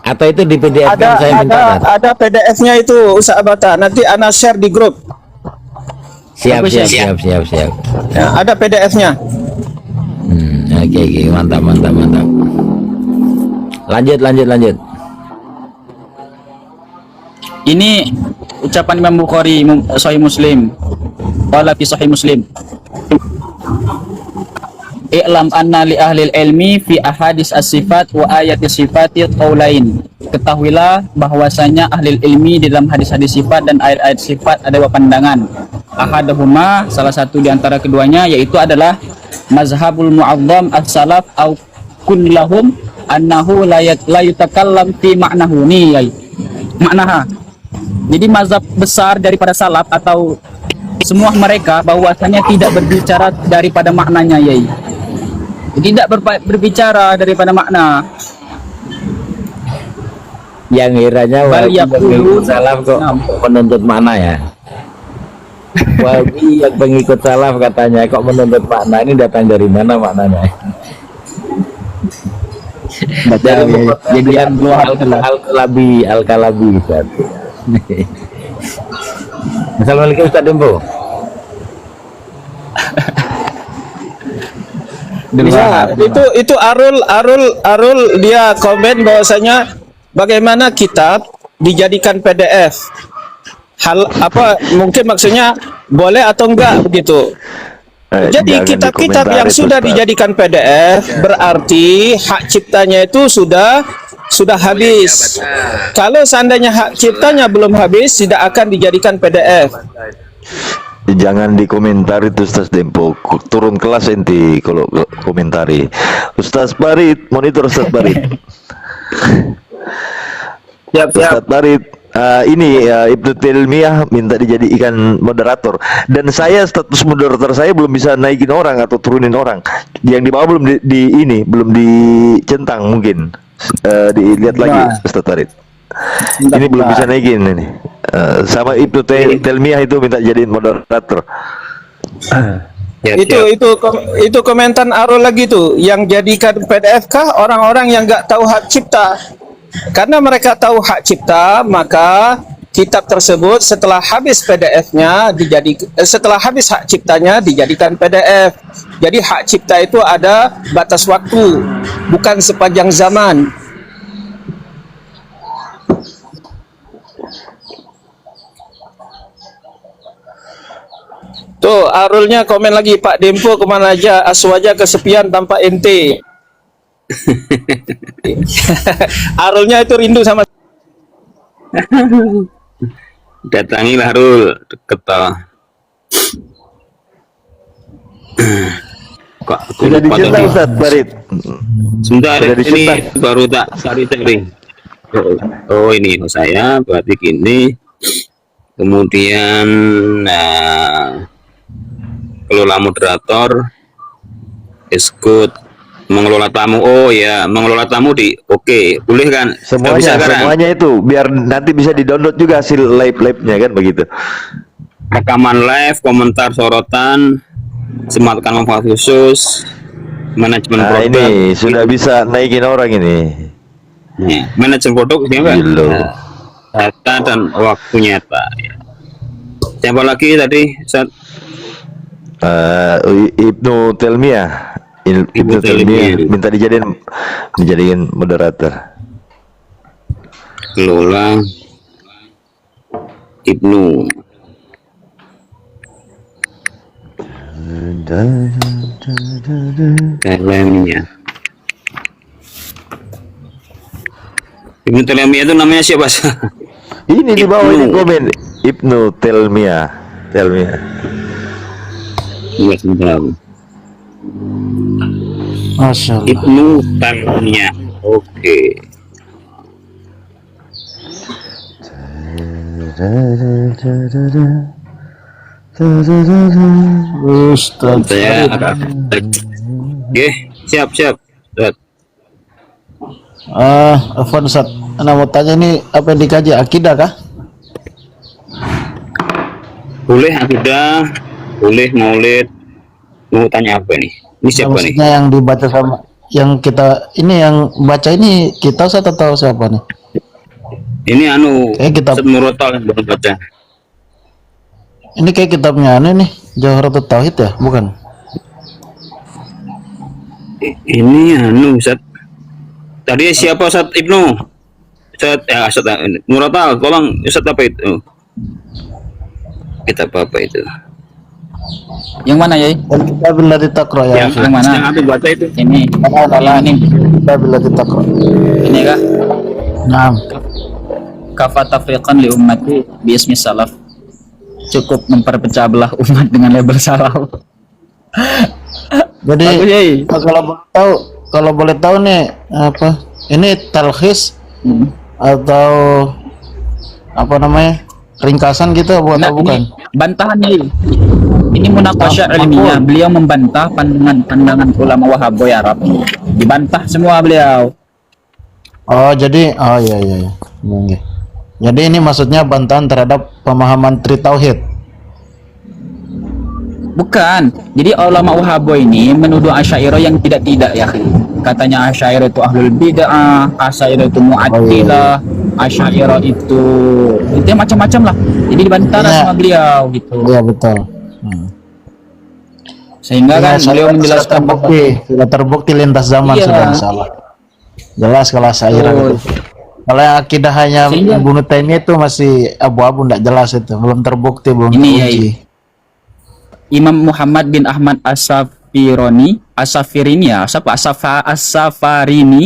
Atau itu di PDF kan saya minta, Tat? Ada PDF-nya itu Ustaz Abata. Nanti ana share di grup. Siap, Bagus ya? siap. Ya, ada PDF-nya. Oke, mantap. Lanjut. Ini ucapan Imam Bukhari, Sahih Muslim. Qala fi Sahih Muslim. I'lam anna li ahli ilmi fi ahadis as-sifat wa ayati sifati qaulain. Ketahuilah bahwasanya ahli ilmi di dalam hadis-hadis sifat dan ayat-ayat sifat ada dua pandangan. Ahaduhuma, salah satu di antara keduanya yaitu adalah mazhabul mu'azzam as-salaf au kullahum annahu la yutakallam fi ma'nahu. Nih, maknaha. Jadi mazhab besar daripada salaf atau semua mereka bahwasanya tidak berbicara daripada maknanya, yai. Tidak berbicara daripada makna. Yang kiranya Bal Wahabi yaqulu- pengikut salaf kok Nah. menuntut makna ya. Wahabi yang pengikut salaf katanya kok menuntut makna, ini datang dari mana maknanya? Dari Jadi Al-Kalabi Ustaz. Assalamualaikum Ustaz Dembo. Ya, itu Arul dia komen bahwasanya bagaimana kitab dijadikan PDF. Hal apa mungkin maksudnya boleh atau enggak begitu. Jadi Jangan kitab-kitab yang dikomentari, sudah Ustaz. dijadikan PDF berarti hak ciptanya itu sudah habis. Kalau seandainya hak ciptanya belum habis tidak akan dijadikan PDF. Jangan dikomentari itu Ustaz Dempo. Turun kelas enti kalau komentari. Ustaz Farid, monitor Ustaz Farid. Siap, Ustaz Farid, Ibnu Taimiyah minta dijadikan moderator, dan saya status moderator saya belum bisa naikin orang atau turunin orang. Yang di bawah belum belum dicentang mungkin. Dilihat lagi Ustaz Farid. Ini belum bisa naikin ini. Sama Ibnu Taimiyah itu minta jadiin moderator. Ya, Itu komentar Arul lagi tuh, yang jadikan PDF kah orang-orang yang nggak tahu hak cipta. Karena mereka tahu hak cipta, maka kitab tersebut setelah habis PDF-nya setelah habis hak ciptanya dijadikan PDF. Jadi hak cipta itu ada batas waktu, bukan sepanjang zaman. Tuh, Arulnya komen lagi, Pak Dempo kemana aja, Aswaja kesepian tanpa ente. Arulnya itu rindu sama. datangilah Rul, deket toh. Kok aku Sudah lupa dicentang tadi. Ustaz Farid. Sebentar, Sudah ini dicentang. baru tak cari-cari. Oh, ini saya berarti gini. Kemudian kelola moderator, escort, mengelola tamu. Oh ya, mengelola tamu oke, boleh kan? Nggak bisa Semuanya, kan? semuanya itu biar nanti bisa di-download juga hasil live-nya kan begitu. Rekaman live, komentar, sorotan, sematkan manfaat khusus, manajemen Nah, produk. ini sudah bisa naikin orang ini. Nih, manajemen produk siapa? Gila. Data dan waktu nyata. Ya. Siapa lagi tadi? Ibnu Taimiyah. Ibnu Taimiyah minta dijadiin moderator. Kelola Ibnu. Taimiyah. Ibnu Taimiyah itu namanya siapa? Ini di bawah ini Ibnu. komen Ibnu Taimiyah. Iya, sebentar. Masya Allah. Ibnu Taimiyah. Oke. Ustaz Saya agak. Oke, siap. Ustaz. Afwan Ustaz, Ana mau tanya ini apa yang dikaji, akidah kah? Boleh akidah, boleh maulid. Mau tanya apa nih? Ini siapa nih? Maksudnya yang dibaca sama yang kita ini, yang baca ini kita Ustaz atau siapa nih? Ini Kayak kitab. Ustaz Murotal yang baru baca. Ini kayak kitabnya nih, Jawharatul Tauhid ya, bukan? Ini Ustaz. Tadi siapa Ustaz Ibnu? Ustaz Murotal, tolong Ustaz apa itu? Kitab apa itu? Yang mana ya? Dan kita bila ditakro ya. Yang mana? Yang aku baca itu. Ini. Yang ini. Kita bila ditakro. Ini kah? Nah, Kafa tafriqan li ummati bi ismi salaf. Cukup memperpecah belah umat dengan label salaf. jadi Bagus, Yai. kalau boleh tahu nih apa? Ini talkhis atau apa namanya? Ringkasan gitu atau Nah, bukan? ini bantahannya ini. Ini munaqasyah ilmiah. Beliau membantah pandangan ulama Wahaboy Arab. Dibantah semua beliau. Oh, jadi iya. Oke. Jadi ini maksudnya bantahan terhadap pemahaman Tri Tauhid. Bukan. Jadi ulama Wahaboy ini menuduh Asy'ariyah yang tidak ya. Katanya Asy'ariyah itu ahlul bid'ah, Asy'ariyah itu mu'attilah, Asy'ariyah itu macam-macam lah. Jadi dibantah Iya. sama beliau gitu. Iya betul. Sehingga kan Iya, beliau sudah menjelaskan sudah terbukti lintas zaman Iya. sudah insyaallah. Jelas kalau Asy'ariyah Betul. itu. Kalau yang akidah hanya Sehingga- Ibnu Taimiyah itu masih abu-abu, tidak jelas itu, belum terbukti, belum Ini, teruji. Yai. Imam Muhammad bin Ahmad As-Safirini, As-Safarini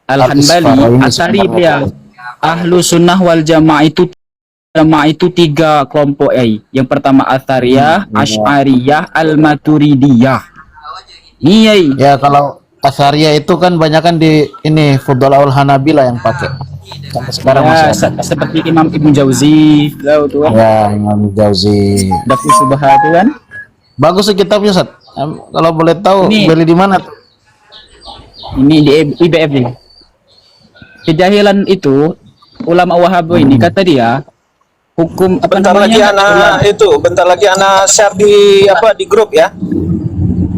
Al-Hanbali, Asari beliau. Ahlu sunnah wal jamaah itu tiga kelompok. Yang pertama Athariyah, Asy'ariyah, Al-Maturidiyah. Iya. Ya kalau Asy'ariyah itu kan banyak kan di ini Fudalah Hanabilah yang pakai. sampai sekarang Ya, masih ada. seperti Imam Ibnu Jauzi, tahu tuh kan? Ya, Imam Jauzi. Dafu Subha itu kan? Bagus sih kitabnya, Ustaz. Kalau boleh tahu Ini- beli di mana tuh? Ini di IBF nih. Kejahilan itu ulama Wahabi ini kata dia hukum apa Bentar lagi bentar lagi anak share di di grup ya.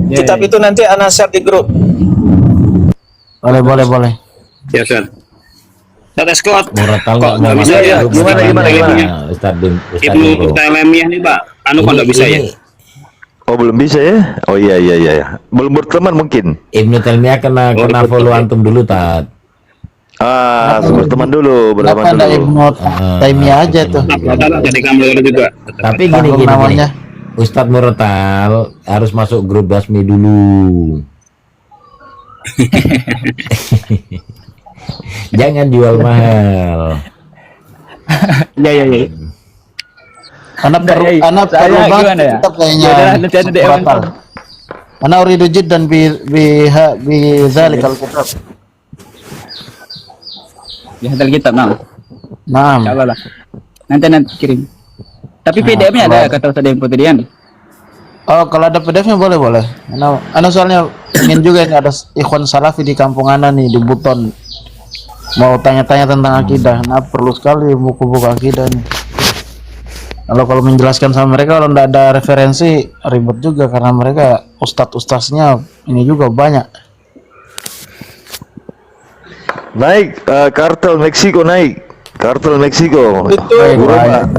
Ya, Kitab ya. itu nanti anak share di grup. Boleh. Ya, Ustaz. Ustaz Scott. Murotal Kok nggak bisa ya? Gimana? Ustaz Ibnu Taimiyah nih, Pak. Anu kok nggak bisa ya? Oh belum bisa ya? Oh iya. Belum berteman mungkin. Ibnu Taimiyah kena betul, follow betul. antum dulu, Tat. Berteman dulu, Kenapa ada Ibnu Taimiyah aja tuh? Salah jadi kamu juga. Tapi Tanggung gini. namanya. Ustadz Murotal harus masuk grup Basmi dulu. Jangan jual mahal. Ya. Anak perlu Ya, ya. anak Saya perlu banget gimana ya? kitab kayaknya. Ya udah, nanti ada DM. Murotal. Ana uridu jiddan bi dzalikal kitab. Ya, hadal kitab nah. Naam. Insyaallah lah. Nanti kirim. Tapi PDF-nya ada kata Ustaz Dempo tadi kan? Oh, kalau ada PDF-nya boleh. Ana soalnya ingin juga ini ada ikhwan salafi di kampung Ana nih di Buton. Mau tanya-tanya tentang akidah. Nah, perlu sekali buku-buku akidah nih. Kalau menjelaskan sama mereka kalau tidak ada referensi ribet juga karena mereka ustadz-ustadznya ini juga banyak. Naik, kartel Meksiko naik. Kartel Meksiko. Itu Baik.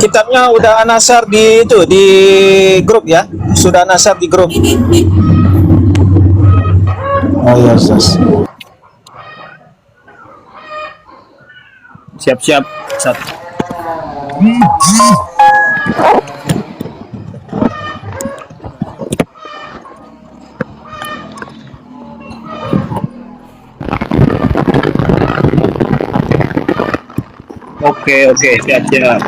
kitabnya udah anak share di grup ya. Sudah anak share di grup. Oh iya, Ustaz. Siap-siap. Ustaz. Oke, siap-siap.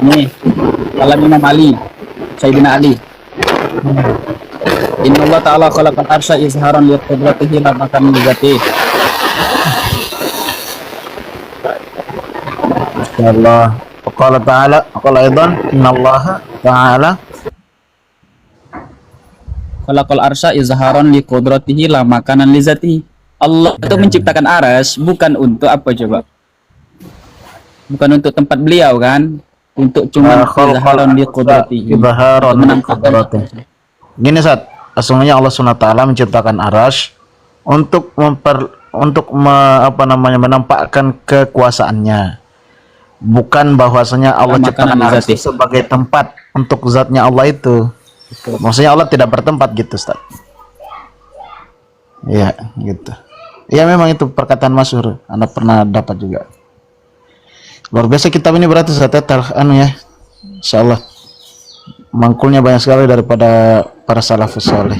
Nih, kalam Imam Ali, Sayyidina Ali. Inna Allah Ta'ala khalaqal arsya izharan li qudratihi la makan li dzatihi. Allah. Qala ta'ala, qala aidan innallaha ta'ala Khalaqal arsya izharan li qudratihi la makanan li dzatihi. Allah itu menciptakan aras bukan untuk apa coba? Bukan untuk tempat beliau kan? Untuk cuma izharan li qudratihi. Izharan li Menampakkan qudratihi. Gini, Sat, sesungguhnya Allah SWT menciptakan arasy untuk menampakkan kekuasaannya. Bukan bahwasanya Allah Makanan ciptakan arasy zati. sebagai tempat untuk zatnya Allah itu. Maksudnya Allah tidak bertempat gitu, Ustaz. Iya, gitu. Iya, memang itu perkataan masyhur. Anda pernah dapat juga. Luar biasa kitab ini berarti Ustaz, ya. Insyaallah. Mangkulnya banyak sekali daripada para salafus saleh.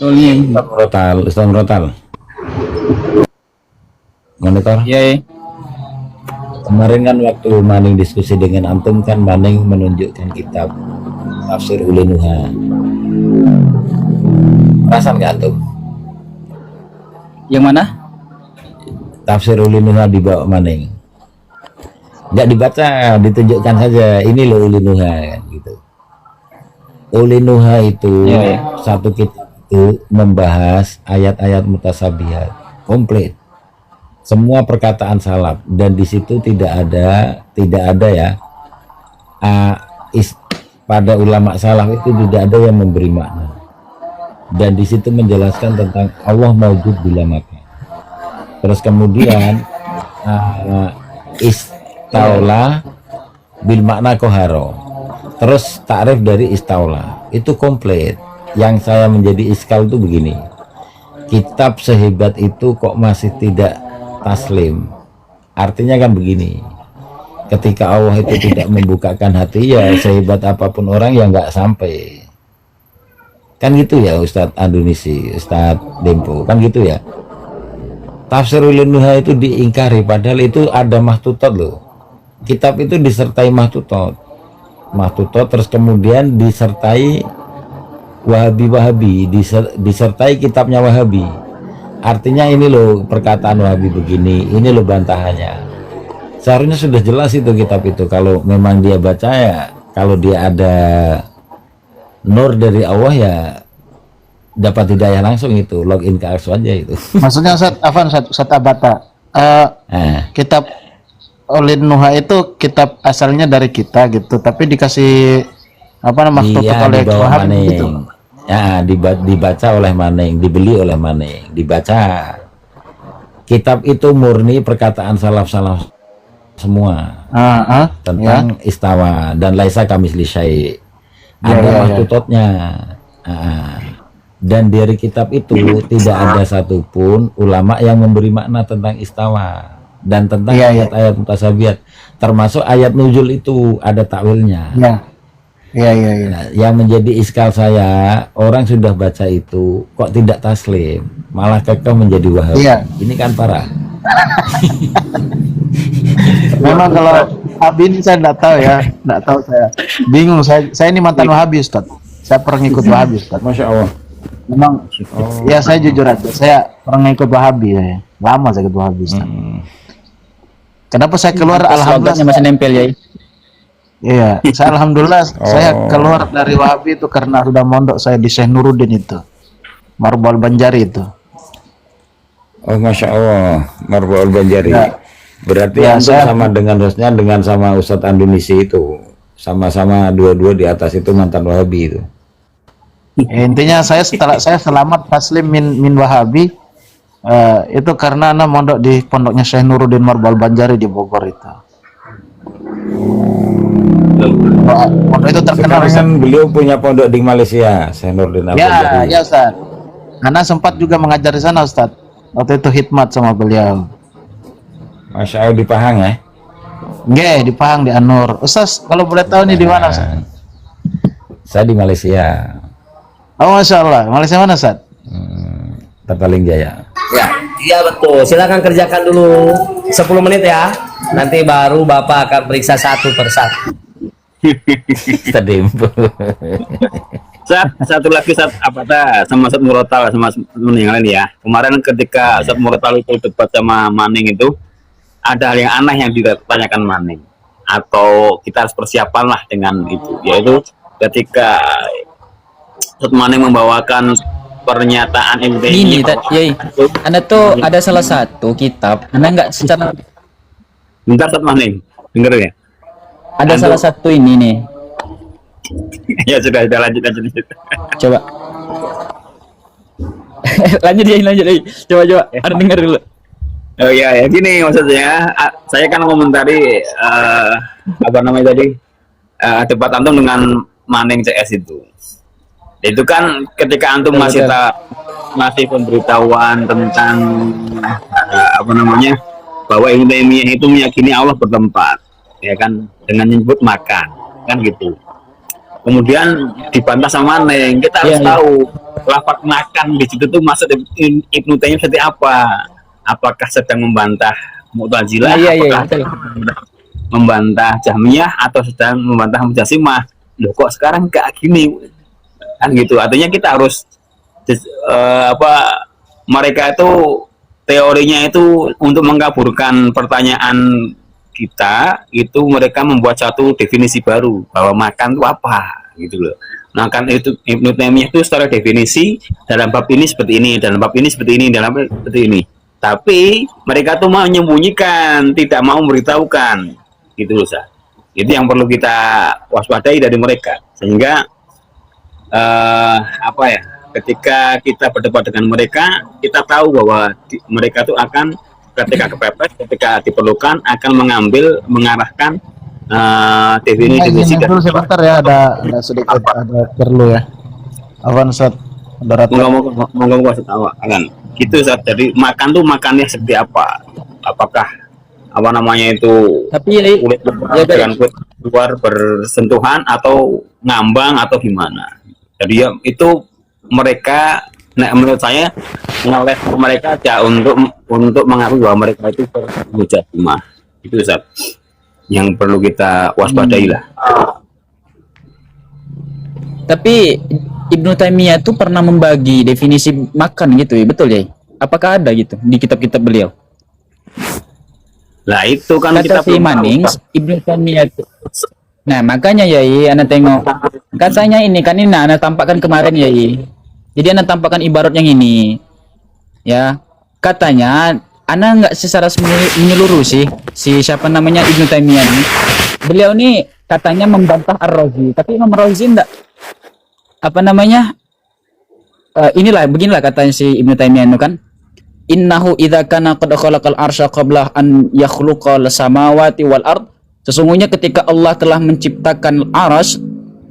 Ustadz Murotal. Monitor. Ya. Kemarin kan waktu Maning diskusi dengan antum kan Maning menunjukkan kitab Tafsir Ulinuha. Perasan nggak antum? Yang mana? Tafsir Ulinuha dibawa Maning. Nggak dibaca, ditunjukkan saja. Ini loh Ulinuha kan gitu. Ulinuha itu Ya. satu kitab itu membahas ayat-ayat mutasabihat komplit. Semua perkataan salaf dan di situ tidak ada ya pada ulama salaf itu tidak ada yang memberi makna dan di situ menjelaskan tentang Allah maujud bila makan. Terus kemudian istaula bil makna koharo, terus takrif dari istaula itu komplit. Yang saya menjadi iskal itu begini, kitab sehebat itu kok masih tidak taslim. Artinya kan begini, ketika Allah itu tidak membukakan hati, ya sehebat apapun orang yang nggak sampai. Kan gitu ya Ustadz Andunisi, Ustadz Dempo, kan gitu ya. Tafsirul Nuha itu diingkari, padahal itu ada mahtutat loh. kitab itu disertai mahtutot, terus kemudian disertai Wahabi, disertai kitabnya Wahabi. Artinya ini loh perkataan Wahabi begini, ini loh bantahannya. Seharusnya sudah jelas itu kitab itu. Kalau memang dia baca ya, kalau dia ada nur dari Allah ya dapat hidayah langsung itu, login ke Ars aja itu. Maksudnya Ustaz Abata, kitab Olin Nuha itu kitab asalnya dari kita gitu, tapi dikasih apa namanya oleh dibawa Wahabi Maneng. gitu. Ya, dibaca oleh Maneng, dibeli oleh Maneng, dibaca. Kitab itu murni perkataan salaf semua tentang istawa dan laisa kamisli syai'. Ada maktutotnya. Dan dari kitab itu tidak ada satupun ulama yang memberi makna tentang istawa dan tentang ayat-ayat mutasabihat, termasuk ayat nuzul itu ada takwilnya. Nah, yang menjadi iskal saya, orang sudah baca itu kok tidak taslim, malah kekeh menjadi Wahabi. Ini kan parah. Memang kalau Wahabi ini saya tidak tahu ya, tidak tahu, saya bingung. Saya ini mantan Wahabi, Ustaz. Saya pernah ikut Wahabi, Ustaz. Masya Allah. Memang ya saya jujur aja, saya pernah ikut Wahabi ya. Lama saya ikut Wahabi, Ustaz. Kenapa saya keluar? Alhamdulillah masih nempel ya. Iya, saya alhamdulillah saya keluar dari Wahabi itu karena sudah mondok saya di Syekh Nuruddin itu, Marbal Banjari itu. Oh, Masya Allah, Marbal Banjari. Berarti antum sama dengan hostnya, dengan sama Ustadz Andunisi itu, sama-sama dua-dua di atas itu mantan Wahabi itu. Intinya saya setelah saya selamat taslim min Wahabi itu karena anak mondok di pondoknya Syekh Nuruddin Marbal Banjari di Bogor itu. Pondok itu terkenal. Sekarang kan beliau punya pondok di Malaysia, Syekh Nuruddin Al-Banjari. Ya Ustaz. Karena sempat juga mengajar di sana, Ustaz. Waktu itu khidmat sama beliau. Masya Allah, di Pahang ya? Nggih, di Pahang, di Anur. Ustaz, kalau boleh tahu nih di mana, Ustaz? Saya di Malaysia. Oh, Masya Allah. Malaysia mana, Ustaz? Petaling Jaya. Ya, iya betul. Silakan kerjakan dulu 10 menit ya. Nanti baru Bapak akan periksa satu persatu. Tadi Satu lagi sama Ustaz Murotal sama teman yang lain ya. Kemarin ketika Ustaz Murotal itu debat sama Maneng itu, ada hal yang aneh yang ditanyakan Maneng, atau kita harus persiapan lah dengan itu, yaitu ketika Ustaz Maneng membawakan pernyataan MTI Gini, Anda tuh ada salah satu kitab, Anda nggak secara bentar Ustaz Maneng denger ya. ada salah satu ini nih. Ya sudah lanjut. Coba. lanjut lagi. Coba. Anda dengar dulu. Oh ya, gini maksudnya, saya kan komentari apa namanya tadi, debat antum dengan Maneng CS itu. Itu kan ketika antum masih pemberitahuan tentang apa namanya, bahwa Ibnu Taimiyah itu meyakini Allah bertempat, ya kan, dengan menyebut makan, kan gitu. Kemudian dibantah sama Maneng. Kita harus tahu lafaz makan di situ tuh maksud Ibnu Taimiyah seperti apa? Apakah sedang membantah Mu'tazilah, apakah membantah Jahmiyah, atau sedang membantah Mujassimah? Loh, kok sekarang kayak gini? Kan gitu. Artinya kita harus mereka itu teorinya itu untuk mengkaburkan pertanyaan kita, itu mereka membuat satu definisi baru bahwa makan itu apa gitu loh. Makan itu Ibnu Taimiyah itu secara definisi dalam bab ini seperti ini, dalam bab ini seperti ini, dalam bab seperti ini. Tapi mereka tuh mau menyembunyikan, tidak mau memberitahukan, gitu loh, Sah. Itu yang perlu kita waspadai dari mereka. Sehingga ketika kita berdebat dengan mereka, kita tahu bahwa mereka tuh akan ketika kepepet, ketika diperlukan akan mengarahkan definisi dan sebentar ya, ada sedikit ada perlu ya. Awan Ustaz, Monggo akan gitu Ustaz. Jadi makan tuh makannya seperti apa? Apakah apa namanya itu kulit dengan kulit luar bersentuhan atau ngambang atau gimana? Jadi ya itu mereka, menurut saya ngeles mereka aja untuk mengakui bahwa mereka itu bermujahimah. Itu Ustaz. yang perlu kita waspadai lah. Tapi Ibnu Taimiyah tuh pernah membagi definisi makan gitu ya, betul ya? Apakah ada gitu di kitab-kitab beliau? Lah itu kan kita Kata si belum tahu, Maning, Pak. Ibnu Taimiyah tuh. Nah, makanya Yai, Anda tengok. Katanya ini kan ini Anda tampakkan kemarin Yai. Jadi Anda tampakkan ibarat yang ini. Ya. Katanya Anda nggak secara menyeluruh sih si siapa namanya Ibnu Taimiyah ini. Beliau nih katanya membantah Ar-Razi, tapi Imam Razi enggak apa namanya? Beginilah katanya si Ibnu Taimiyah itu kan. Innahu idza kana qad khalaqal arsya qabla an yakhluqal samawati wal ard. Sesungguhnya ketika Allah telah menciptakan arsy,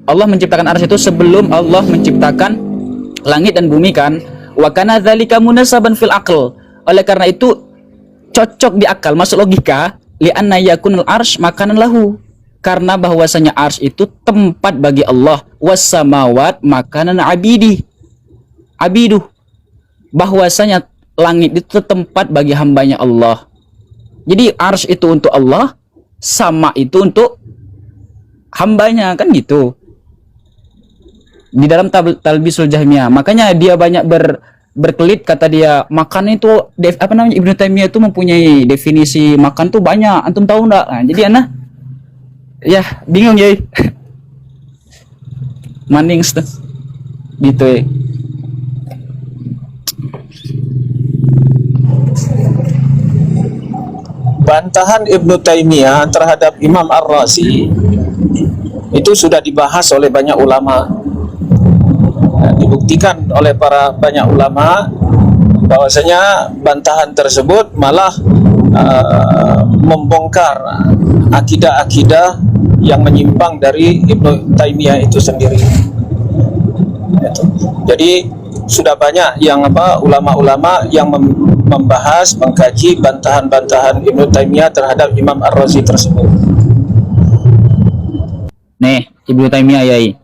Allah menciptakan arsy itu sebelum Allah menciptakan langit dan bumi kan. Wa kana dzalika munasaban fil aql. Oleh karena itu cocok di akal, masuk logika, li anna yakunul arsy makanan lahu. Karena bahwasanya arsy itu tempat bagi Allah, was samawat makanan abiduh. Bahwasanya langit itu tempat bagi hambanya Allah. Jadi arsy itu untuk Allah, sama itu untuk hambanya, kan gitu. Di dalam Talbisul Jahmiyah. Makanya dia banyak berkelit, kata dia makan itu Ibnu Taimiyah itu mempunyai definisi makan tuh banyak. Antum tahu enggak? Nah, jadi ana ya bingung ya. Manings tuh. Gitu ya. Bantahan Ibnu Taimiyah terhadap Imam Ar-Razi itu sudah dibahas oleh banyak ulama. Dibuktikan oleh para banyak ulama bahwasanya bantahan tersebut malah membongkar akidah-akidah yang menyimpang dari Ibnu Taimiyah itu sendiri. Jadi sudah banyak yang ulama-ulama yang membahas, mengkaji bantahan-bantahan Ibnu Taimiyah terhadap Imam Ar-Razi tersebut. Nih, Ibnu Taimiyah yai.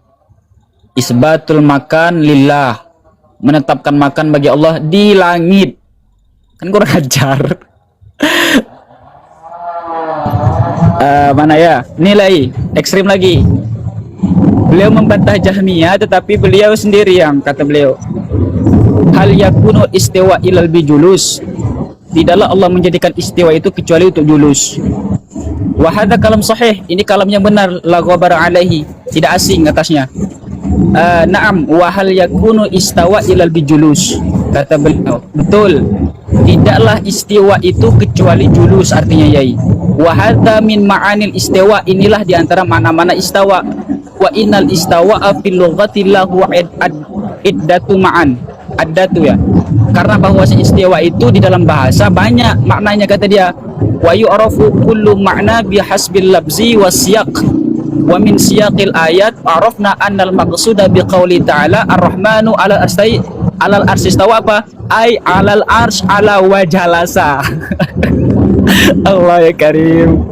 Isbatul makan lillah. Menetapkan makan bagi Allah di langit. Kan kurang ajar. Mana ya? Nilai ekstrim lagi. Beliau membantah Jahmiyah, tetapi beliau sendiri yang kata beliau, hal yakunu istiwa ilal bijulus. Tidaklah Allah menjadikan istiwa itu kecuali untuk julus. Wa hadza kalam sahih. Ini kalam yang benar, la ghabar alaihi. Tidak asing atasnya. Naam wa hal yakunu istawa ilal bijulus. Kata beliau, betul. Tidaklah istiwa itu kecuali julus, artinya yai. Wa hadza min ma'anil istiwa. Inilah diantara mana-mana istawa. Wa innal istawa fil lughati lahu iddatu ma'an. Addatu ya. Karena bahwa istiwa itu di dalam bahasa banyak maknanya, kata dia. Wa yu'rafu kullu ma'na bihasbil labzi wasyaq. Wa min siyaqil ayat arafna annal maqsuda biqauli ta'ala ar-rahmanu 'alal arsy istawa apa? Ai 'alal arsy 'ala wa jalasa. Allah ya karim.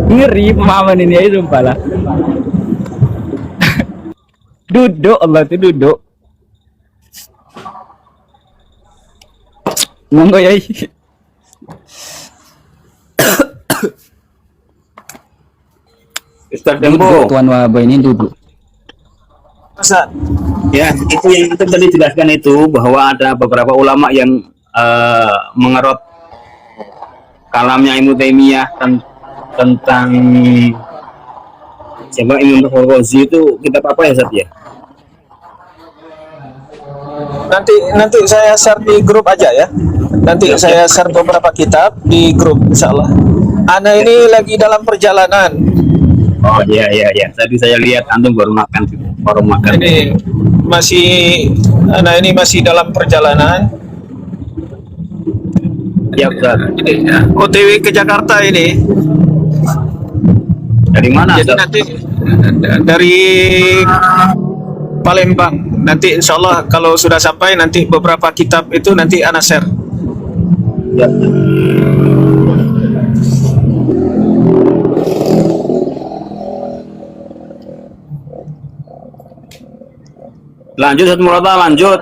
Ngeri pemahaman ini ya, sumpah lah. Duduk, Allah itu duduk. Monggo ya. Ustaz Duduk Dembo. Tuan Wahab ini duduk. Ya, itu yang kita tadi jelaskan itu, bahwa ada beberapa ulama yang mengerot kalamnya Ibnu Taimiyah tentang siapa Imam Ar-Razi itu kitab apa ya, Ustaz ya? Nanti saya share di grup aja ya. Nanti saya share beberapa kitab di grup, insyaallah. Ana ini lagi dalam perjalanan. Oh iya. Tadi saya lihat antum baru makan. Ini Ana ini masih dalam perjalanan. Ya, Ustaz. Ini OTW ke Jakarta ini. Dari mana, Jadi Ustaz? nanti dari Palembang. Nanti insyaallah kalau sudah sampai, nanti beberapa kitab itu nanti ana share. Ya. Lanjut, Ustaz Murata, lanjut.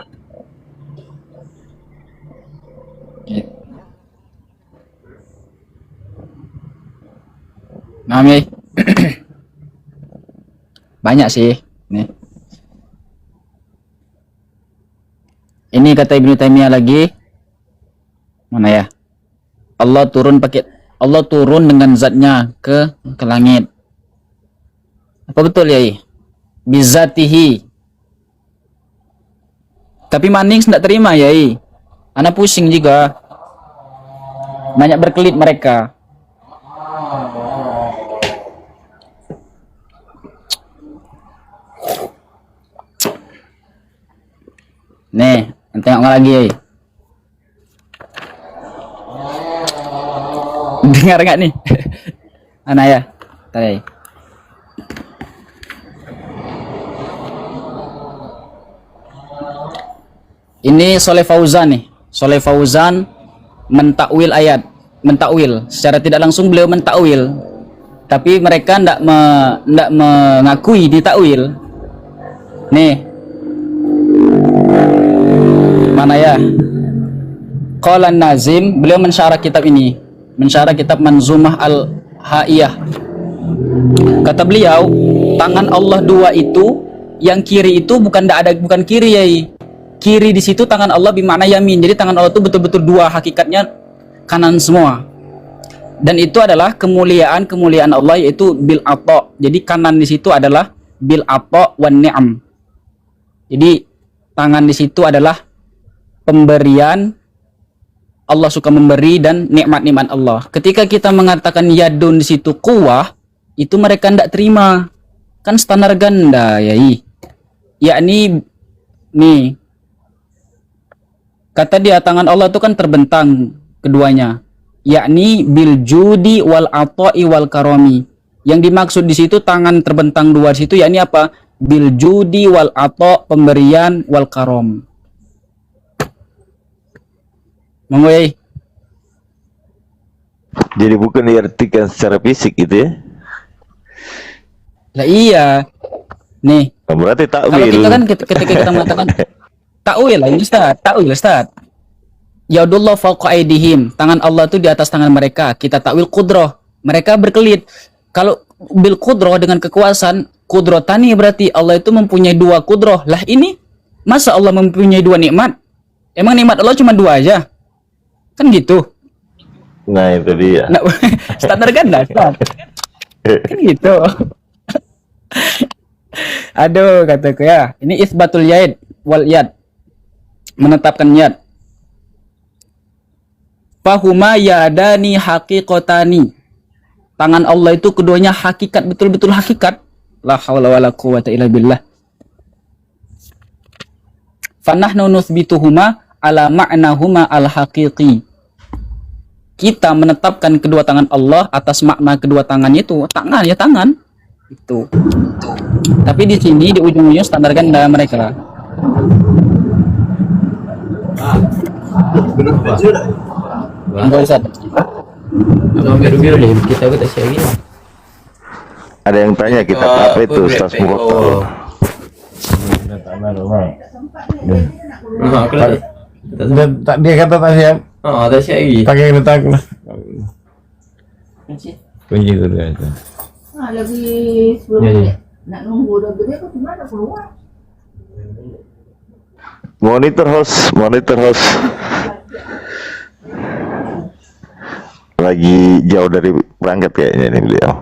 Paham ya? Banyak sih. Nih. Ini kata Ibnu Taimiyah lagi. Mana ya? Allah turun dengan zatnya ke langit. Apa betul ya? Bizatihi. Tapi Maning tidak terima ya. Anak pusing juga. Banyak berkelit mereka. Nih, tengok lagi. Dengar nggak nih? Mana ya? Tadi. Ini Soleh Fauzan nih. Soleh Fauzan mentakwil ayat, mentakwil. Secara tidak langsung beliau mentakwil. Tapi mereka ndak mengakui ditakwil. Nih. Mana ya? Qala Nazim, beliau mensyarah kitab ini. Mensyarah kitab Manzumah Al-Haiyah. Kata beliau, tangan Allah dua itu, yang kiri itu bukan kiri ya. Kiri di situ tangan Allah bermakna yamin. Jadi tangan Allah itu betul-betul dua, hakikatnya kanan semua. Dan itu adalah kemuliaan Allah, yaitu bil atta. Jadi kanan di situ adalah bil atta wan ni'am. Jadi tangan di situ adalah pemberian, Allah suka memberi, dan nikmat-nikmat Allah. Ketika kita mengatakan yadun di situ kuwah, itu mereka tidak terima. Kan standar ganda ya. Yakni nih, kata dia tangan Allah itu kan terbentang keduanya. Yakni bil judi wal ata'i wal karami. Yang dimaksud di situ tangan terbentang dua di situ yakni apa? Bil judi wal ata', pemberian, wal karom. Monggo. Jadi bukan diartikan secara fisik gitu ya? Lah iya. Nih. Berarti Kalau takwil. kita kan ketika kita mengatakan takwil lah ini Ustaz, takwil Ustaz. Yaudullah fawqa aidihim, tangan Allah itu di atas tangan mereka. Kita takwil qudrah. Mereka berkelit. Kalau bil qudrah dengan kekuasaan, qudrahtani berarti Allah itu mempunyai dua qudrah. Lah ini masa Allah mempunyai dua nikmat? Emang nikmat Allah cuma dua aja? Kan gitu. Nah itu dia. Nah, standar ganda kan gitu. Aduh kataku ya, ini isbatul yad wal yad, menetapkan yad. Fahuma yadani haqiqatani, tangan Allah itu keduanya hakikat, betul-betul hakikat. La haula wala quwwata illa billah. Fanahnu nuthbituhuma ala ma'nahuma al-haqiqi. Kita menetapkan kedua tangan Allah atas makna kedua tangannya itu tangan ya tangan itu. Tapi di sini di ujung-ujung standar ganda mereka. Ada yang tanya kita apa itu Ustaz Mukhtar? Tak dia kata tak siap. Oh, ada siap lagi. Tak kira letak lah. Kunci tu dia tu. Lebih sebelum Ya, ya. nak nunggu dah gede kok gimana keluar? Monitor host. Lagi jauh dari berangkat kayaknya ini beliau.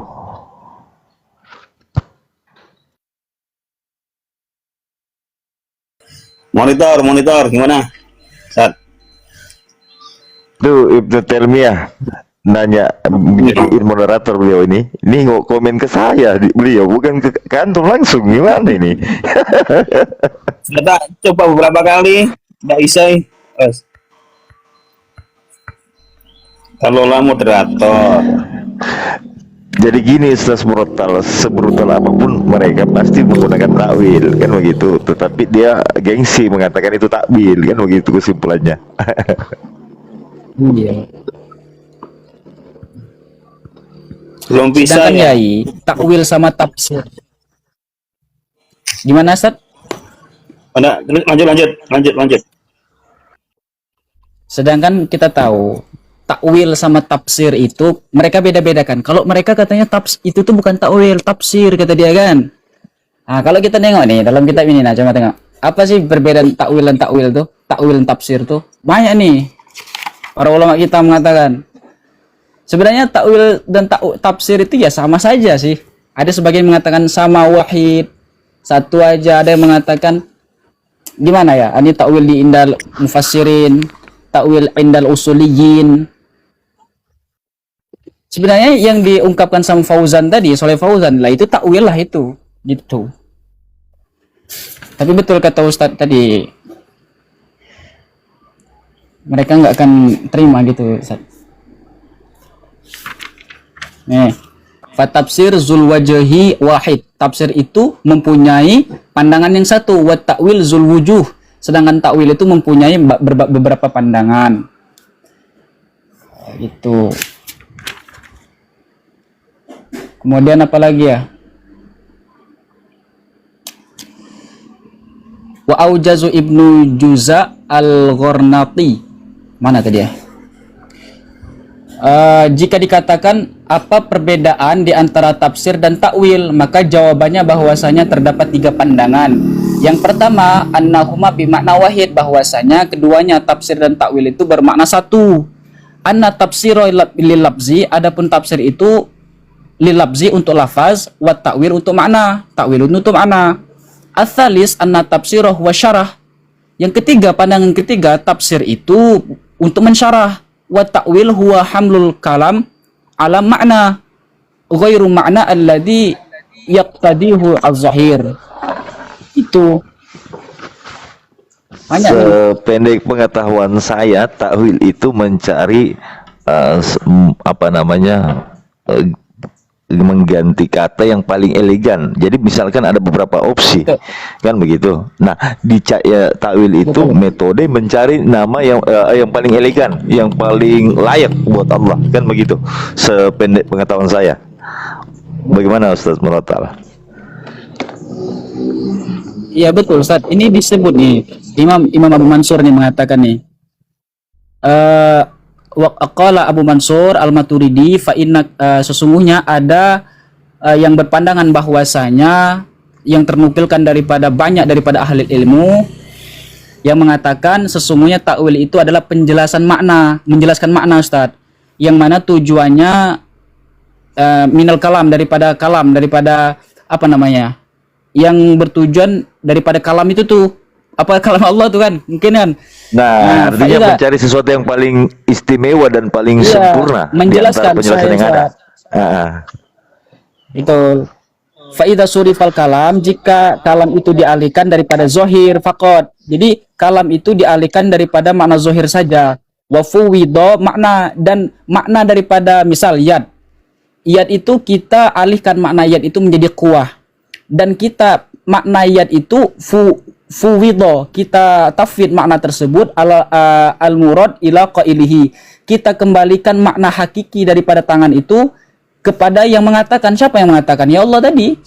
Monitor gimana? Saat Tuh Ibnu Taimiyah nanya, bikin moderator beliau ini nggak komen ke saya, beliau bukan ke kantor langsung, gimana ini? sudah coba beberapa kali, nggak bisa. Kalau lah moderator. Jadi gini Ustaz Murattal, sebrutal apapun mereka pasti menggunakan takwil kan begitu, tetapi dia gengsi mengatakan itu takwil kan begitu kesimpulannya. Iya. Belum bisa Sedangkan ya. yai takwil sama tafsir. Gimana Ustaz? Lanjut. Sedangkan kita tahu takwil sama tafsir itu mereka beda-bedakan. Kalau mereka katanya itu tuh bukan takwil, tafsir kata dia kan. Nah, kalau kita nengok nih dalam kitab ini, nah coba tengok. Apa sih perbedaan takwil dan takwil tuh? Takwil dan tafsir tuh banyak nih. Para ulama kita mengatakan sebenarnya takwil dan tafsir itu ya sama saja sih. Ada sebagian mengatakan sama wahid, satu aja. Ada yang mengatakan gimana ya? Ini takwil di indal mufassirin, takwil indal usuliyin. Sebenarnya yang diungkapkan sama Fauzan tadi, Soleh Fauzan lah, itu takwil lah itu, gitu. Tapi betul kata Ustadz tadi, mereka nggak akan terima gitu, Ustadz. Nih, fatafsir zul wajhi wahid. Tafsir itu mempunyai pandangan yang satu, wa takwil zul wujuh. Sedangkan takwil itu mempunyai beberapa pandangan. Gitu. Kemudian apa lagi ya? Wa aujazu ibnu Juza al-Ghornati. Mana tadi ya? Jika dikatakan apa perbedaan di antara tafsir dan takwil, maka jawabannya bahwasanya terdapat 3 pandangan. Yang pertama, annahuma bimakna wahid, bahwasanya keduanya tafsir dan takwil itu bermakna satu. Anna tafsiro lil lafzi, adapun tafsir itu lil lafzi untuk lafaz, wa takwil untuk makna, takwil untuk makna. Ats-tsalis anna tafsirah wa syarah. Yang ketiga, pandangan ketiga, tafsir itu untuk mensyarah, wa ta'wil huwa hamlul kalam ala makna ghairu makna alladhi yaqtadihu az-zahir. Itu banyak. Sependek pengetahuan saya, takwil itu mencari mengganti kata yang paling elegan. Jadi misalkan ada beberapa opsi, kan begitu. Nah, di takwil itu metode mencari nama yang paling elegan, yang paling layak buat Allah, kan begitu. Sependek pengetahuan saya. Bagaimana Ustaz Muratal? Iya betul Ustaz. Ini disebut nih Imam Abu Mansur nih mengatakan nih. Qala Abu Mansur al-Maturidi fa inna, sesungguhnya ada yang berpandangan bahwasanya yang ternukilkan banyak daripada ahli ilmu yang mengatakan sesungguhnya takwil itu adalah penjelasan makna, menjelaskan makna Ustaz, yang mana tujuannya minal kalam, daripada apa namanya, yang bertujuan daripada kalam itu tuh apa, kalam Allah tuh kan mungkin kan. Nah, artinya mencari sesuatu yang paling istimewa dan paling sempurna menjelaskan penjelasan yang ada. Itu faida surifal kalam, jika kalam itu dialihkan daripada zohir fakot, jadi kalam itu dialihkan daripada makna zohir saja. Wafuwido makna, dan makna daripada misal yad itu kita alihkan makna yad itu menjadi kuah, dan kita makna yad itu fuwido, kita tafwid makna tersebut al murad ila qailihi, kita kembalikan makna hakiki daripada tangan itu kepada yang mengatakan. Siapa yang mengatakan? Ya Allah tadi.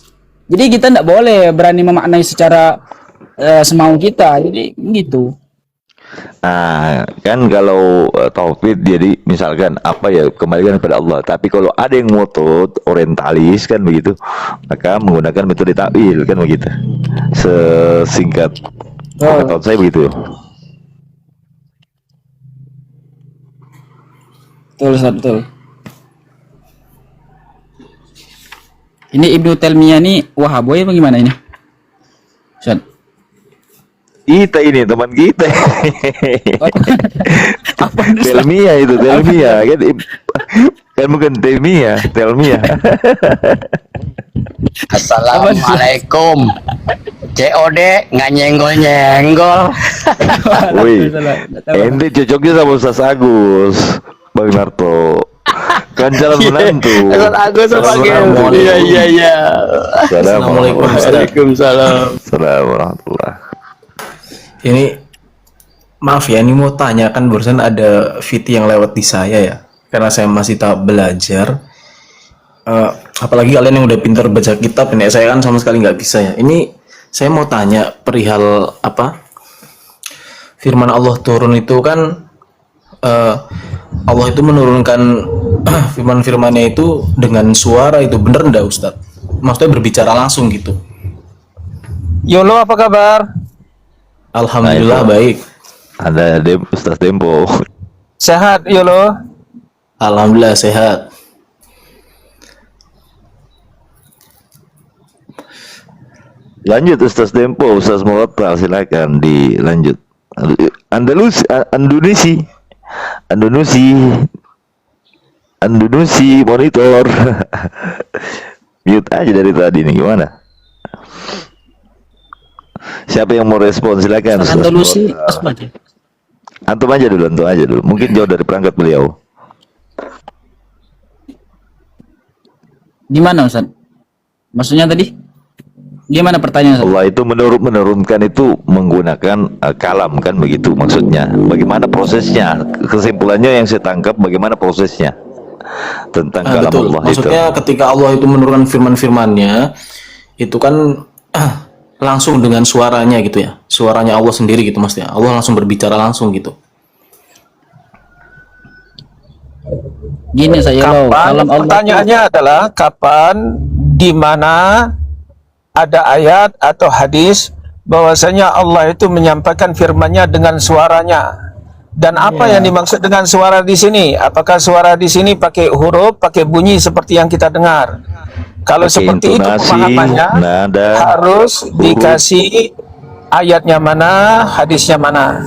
Jadi kita tidak boleh berani memaknai secara semau kita, jadi gitu. Nah, kan kalau tauhid, jadi misalkan apa ya, kembalikan kepada Allah. Tapi kalau ada yang ngotot orientalis kan begitu, maka menggunakan metode takwil, kan begitu. Sesingkat pengetahuan saya begitu. Betul. Ini Ibnu Taimiyah nih Wahaboy apa gimana ini? Ustaz. Kita ini teman kita. Telmia itu, Telmia kan bukan Telmia. Assalamualaikum. COD nggak nyenggol. Wih, ente cocoknya sama Ustaz Agus, Bang Narto. Kan calon menantu. Ustaz Agus sebagai. Iya. Assalamualaikum. Waalaikumsalam. Assalamualaikum warahmatullahi. Ini maaf ya, ini mau tanya, kan barusan ada VT yang lewat di saya ya, karena saya masih tahap belajar. Apalagi kalian yang udah pintar baca kitab, ini saya kan sama sekali nggak bisa ya. Ini saya mau tanya perihal apa? Firman Allah turun itu kan Allah itu menurunkan firman-firmannya itu dengan suara, itu bener ndak Ustadz? Maksudnya berbicara langsung gitu. Yolo, apa kabar? Alhamdulillah baik. Ada Ustaz Tempo. Sehat Yolo? Alhamdulillah sehat. Lanjut Ustaz Tempo, Ustaz Murattal, silakan dilanjut. Andalusi monitor. Mute aja dari tadi nih, gimana? Siapa yang mau respon, silakan Ustaz Andalusi Murattal. Antum aja dulu. Mungkin jauh dari perangkat beliau. Gimana Ustaz? Maksudnya tadi? Gimana pertanyaan Ustaz? Allah itu menurunkan itu menggunakan kalam, kan begitu maksudnya. Bagaimana prosesnya? Kesimpulannya yang saya tangkap, bagaimana prosesnya tentang kalam Betul. Allah Maksudnya itu. ketika Allah itu menurunkan firman-firmannya, itu kan langsung dengan suaranya gitu ya. Suaranya Allah sendiri gitu maksudnya. Allah langsung berbicara langsung gitu. Gini saya Kapan? kalam Allah Pertanyaannya adalah kapan, di mana ada ayat atau hadis bahwasanya Allah itu menyampaikan firman-Nya dengan suaranya. Dan apa yang dimaksud dengan suara di sini? Apakah suara di sini pakai huruf, pakai bunyi seperti yang kita dengar? Kalau Pakai seperti itu intonasi, pemahamannya, nada, harus huruf. dikasih ayatnya mana, hadisnya mana.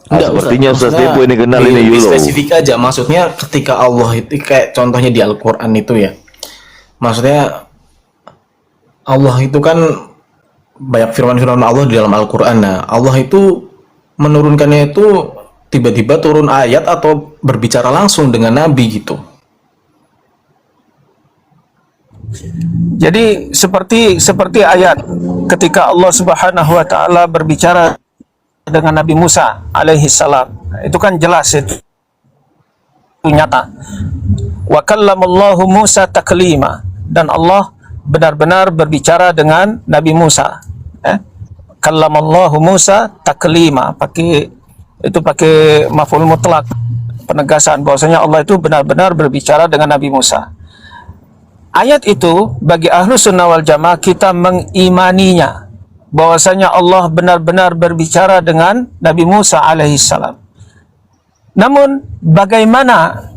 Sepertinya Ustaz Tempo ini kenal ini Lebih Yulo. spesifik aja, maksudnya ketika Allah itu kayak contohnya di Al-Quran itu ya. Maksudnya Allah itu kan banyak firman-firman Allah di dalam Al-Quran. Nah, Allah itu menurunkannya itu tiba-tiba turun ayat atau berbicara langsung dengan Nabi gitu. Jadi seperti ayat ketika Allah Subhanahu wa taala berbicara dengan Nabi Musa alaihi salam. Itu kan jelas, itu nyata. Wa kallamallahu Musa taklima, dan Allah benar-benar berbicara dengan Nabi Musa. Kallamallahu Musa taklima, pakai maf'ul mutlak, penegasan bahwasanya Allah itu benar-benar berbicara dengan Nabi Musa. Ayat itu bagi Ahlus Sunnah wal Jamaah kita mengimaninya bahwasanya Allah benar-benar berbicara dengan Nabi Musa alaihissalam. Namun bagaimana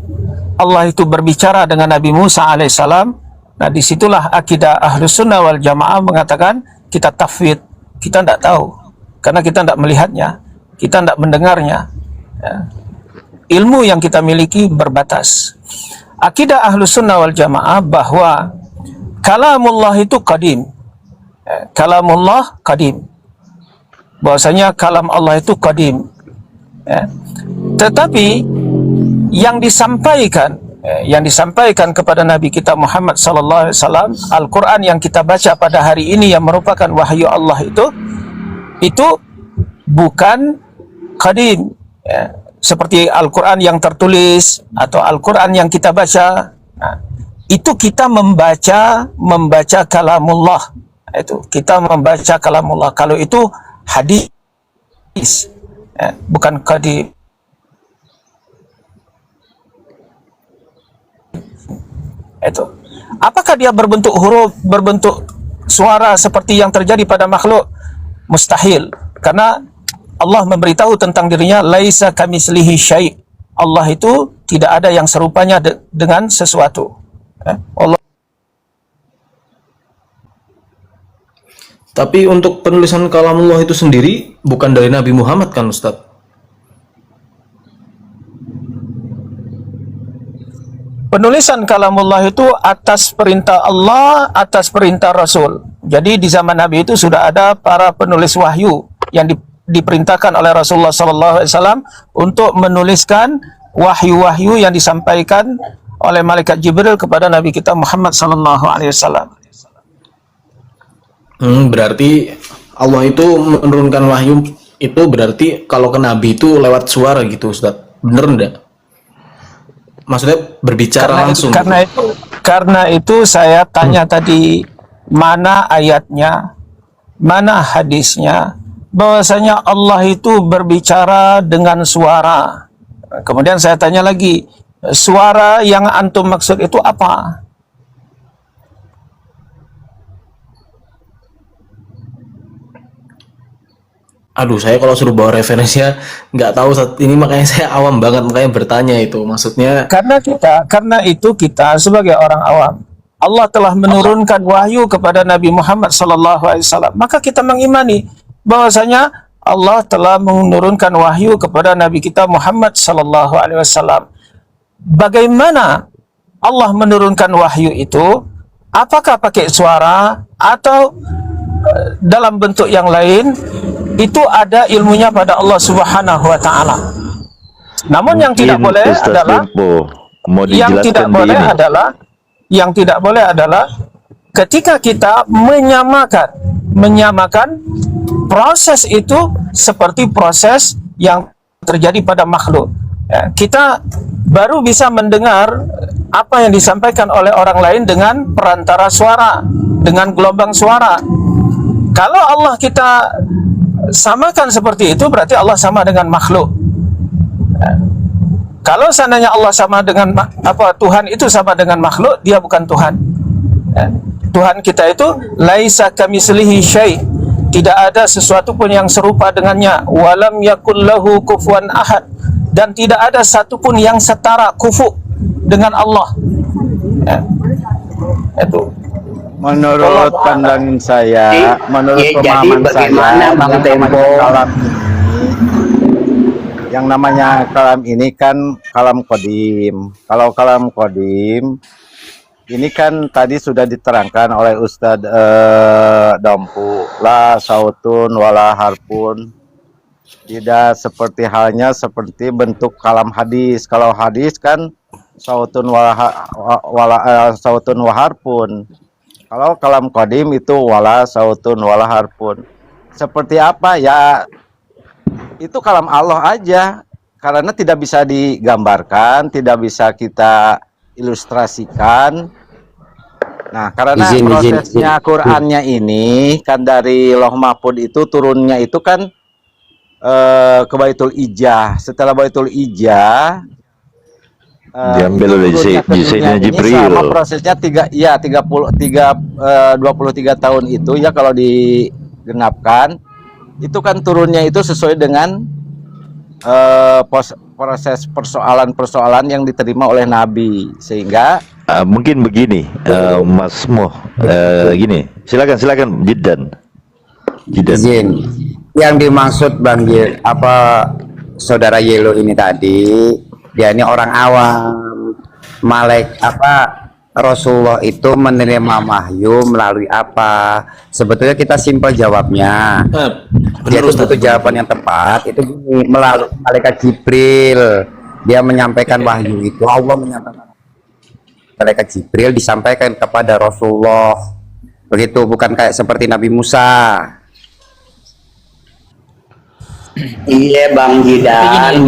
Allah itu berbicara dengan Nabi Musa alaihissalam? Nah, disitulah akidah Ahlus Sunnah wal Jamaah mengatakan kita tafwid, kita tidak tahu karena kita tidak melihatnya, kita tidak mendengarnya. Ilmu yang kita miliki berbatas. Akidah Ahlus Sunnah wal Jamaah bahwa kalamullah itu qadim. Kalamullah qadim. Bahwasanya kalam Allah itu qadim. Tetapi yang disampaikan kepada Nabi kita Muhammad sallallahu alaihi wasallam, Al-Qur'an yang kita baca pada hari ini yang merupakan wahyu Allah itu bukan qadim, seperti Al-Qur'an yang tertulis atau Al-Qur'an yang kita baca. Nah, itu kita membaca kalamullah. Itu kita membaca kalamullah. Kalau itu hadis, bukan qadim. Itu. Apakah dia berbentuk huruf, berbentuk suara seperti yang terjadi pada makhluk? Mustahil. Karena Allah memberitahu tentang dirinya, laisa kamislihi syai'. Allah itu tidak ada yang serupanya dengan sesuatu. Allah. Tapi untuk penulisan kalamullah itu sendiri bukan dari Nabi Muhammad kan Ustadz? Penulisan kalamullah itu atas perintah Allah, atas perintah Rasul. Jadi di zaman Nabi itu sudah ada para penulis wahyu yang diperintahkan oleh Rasulullah SAW untuk menuliskan wahyu-wahyu yang disampaikan oleh malaikat Jibril kepada Nabi kita Muhammad SAW. Berarti Allah itu menurunkan wahyu itu berarti kalau ke Nabi itu lewat suara gitu Ustadz. Bener enggak? Maksudnya berbicara langsung. Karena itu saya tanya tadi, mana ayatnya, mana hadisnya, bahwasanya Allah itu berbicara dengan suara. Kemudian saya tanya lagi, suara yang antum maksud itu apa? Aduh, saya kalau suruh bawa referensinya nggak tahu saat ini, makanya saya awam banget, makanya bertanya itu maksudnya. Karena itu kita sebagai orang awam, Allah telah menurunkan wahyu kepada Nabi Muhammad SAW, maka kita mengimani bahwasanya Allah telah menurunkan wahyu kepada Nabi kita Muhammad SAW. Bagaimana Allah menurunkan wahyu itu? Apakah pakai suara atau dalam bentuk yang lain? Itu ada ilmunya pada Allah Subhanahu wa taala. Namun yang tidak boleh adalah yang tidak boleh adalah ketika kita menyamakan proses itu seperti proses yang terjadi pada makhluk. Ya, kita baru bisa mendengar apa yang disampaikan oleh orang lain dengan perantara suara, dengan gelombang suara. Kalau Allah kita samakan seperti itu, berarti Allah sama dengan makhluk. Kalau seandainya Allah sama dengan Tuhan itu sama dengan makhluk, dia bukan Tuhan. Tuhan kita itu laisa kamitslihi syai', tidak ada sesuatu pun yang serupa dengannya. Walam yakul lahu kufuwan ahad, dan tidak ada satupun yang setara kufu dengan Allah. Itu. Menurut pandangan saya, menurut pemahaman saya, yang namanya kalam ini kan kalam qadim. Kalau kalam qadim ini kan tadi sudah diterangkan oleh Ustadz Dampu, la sautun wala harpun, tidak seperti halnya seperti bentuk kalam hadis. Kalau hadis kan sautun sautun wa harpun. Kalau kalam qadim itu wala sautun wala harpun. Seperti apa ya? Itu kalam Allah aja, karena tidak bisa digambarkan, tidak bisa kita ilustrasikan. Nah, karena prosesnya Qur'annya ini kan dari Lauh Mahfuz itu turunnya itu kan ke Baitul Ijah. Setelah Baitul Ijah diambil oleh Sayyidina Jibril. Sama prosesnya 23 tahun itu ya, kalau digenapkan itu kan turunnya itu sesuai dengan proses persoalan-persoalan yang diterima oleh Nabi, sehingga mungkin begini, Mas Moh, gini, silakan Jiddan. Izin, yang dimaksud Bang saudara Yelo ini tadi, dia ini orang awam. Rasulullah itu menerima wahyu melalui apa? Sebetulnya kita simpel jawabnya. Dia itu butuh jawaban yang tepat. Itu melalui malaikat Jibril. Dia menyampaikan wahyu itu. Allah menyampaikan. Malaikat Jibril disampaikan kepada Rasulullah. Begitu, bukan kayak seperti Nabi Musa. Iya Bang Jidan,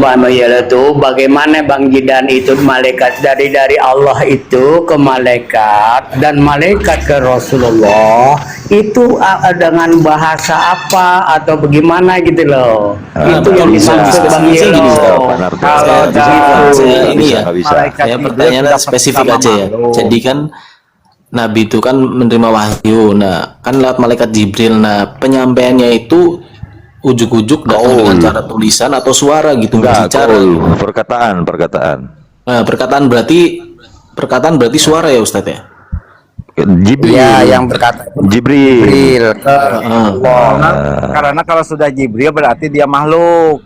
bagaimana Bang Jidan itu malaikat dari Allah itu ke malaikat, dan malaikat ke Rasulullah itu dengan bahasa apa atau bagaimana gitu loh. Itu yang dimaksud Bang Jidan. Kalau ini ya, saya pertanyaan spesifik aja ya. Jadi kan Nabi itu kan menerima wahyu, nah kan lewat malaikat Jibril. Nah penyampaiannya itu ujuk-ujuk datang dengan cara tulisan atau suara gitu, bicara. Perkataan. Nah, perkataan berarti suara ya Ustadz ya? Jibril. Ya, yang berkata Jibril. Karena kalau sudah Jibril berarti dia makhluk.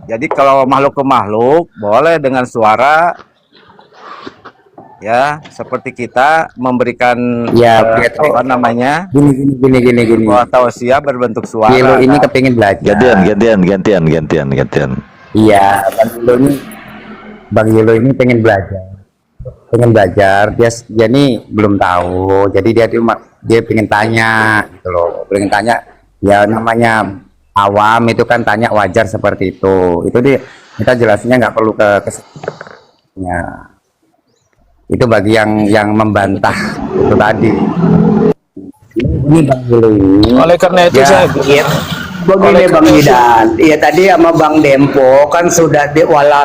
Jadi kalau makhluk ke makhluk boleh dengan suara. Ya, seperti kita memberikan apa namanya? Gini. Tausiah berbentuk suara. Yelo ini kepingin belajar. Gantian. Iya, Bang Yelo ini pengen belajar. Dia ini belum tahu. Jadi dia pengen tanya gitu loh. Pengen tanya, ya namanya awam itu kan tanya wajar seperti itu. Itu kita jelasnya nggak perlu ke itu bagi yang membantah itu tadi. Ini Bang Yelo ini. Oleh karena itu saya Begini Bang Jidan, ya tadi sama Bang Dempo kan sudah di wala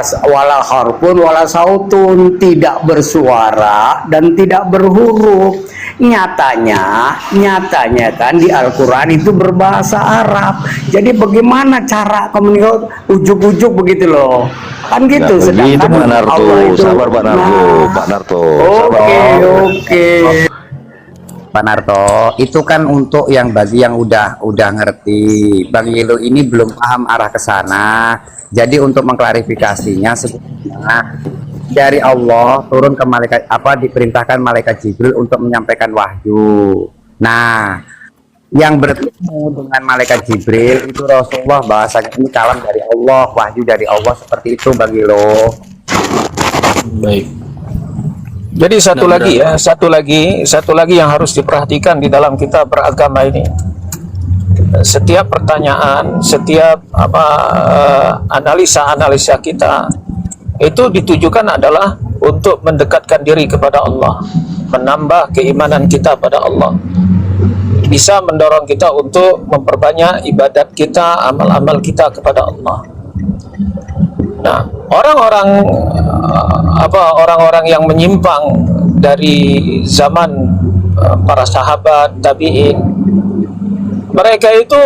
harfun wala sautun, tidak bersuara dan tidak berhuruf. Nyatanya kan di Al-Quran itu berbahasa Arab. Jadi bagaimana cara komunikasi ujuk-ujuk begitu loh? Kan gitu. Nah, begitu Sedangkan Pak Narto, Allah itu, sabar Pak Narto, Pak Narto. Oke. Pak Narto, itu kan untuk yang bagi yang udah ngerti. Bang Yelo ini belum paham arah ke sana. Jadi untuk mengklarifikasinya sebetulnya dari Allah turun ke malaikat diperintahkan malaikat Jibril untuk menyampaikan wahyu. Nah, yang bertemu dengan malaikat Jibril itu Rasulullah, bahasanya ini kalam dari Allah, wahyu dari Allah, seperti itu Bang Yelo. Baik. Jadi satu lagi yang harus diperhatikan di dalam kita beragama ini. Setiap pertanyaan, setiap analisa kita itu ditujukan adalah untuk mendekatkan diri kepada Allah, menambah keimanan kita pada Allah. Bisa mendorong kita untuk memperbanyak ibadat kita, amal-amal kita kepada Allah. Nah, orang-orang yang menyimpang dari zaman para sahabat tabi'in, mereka itu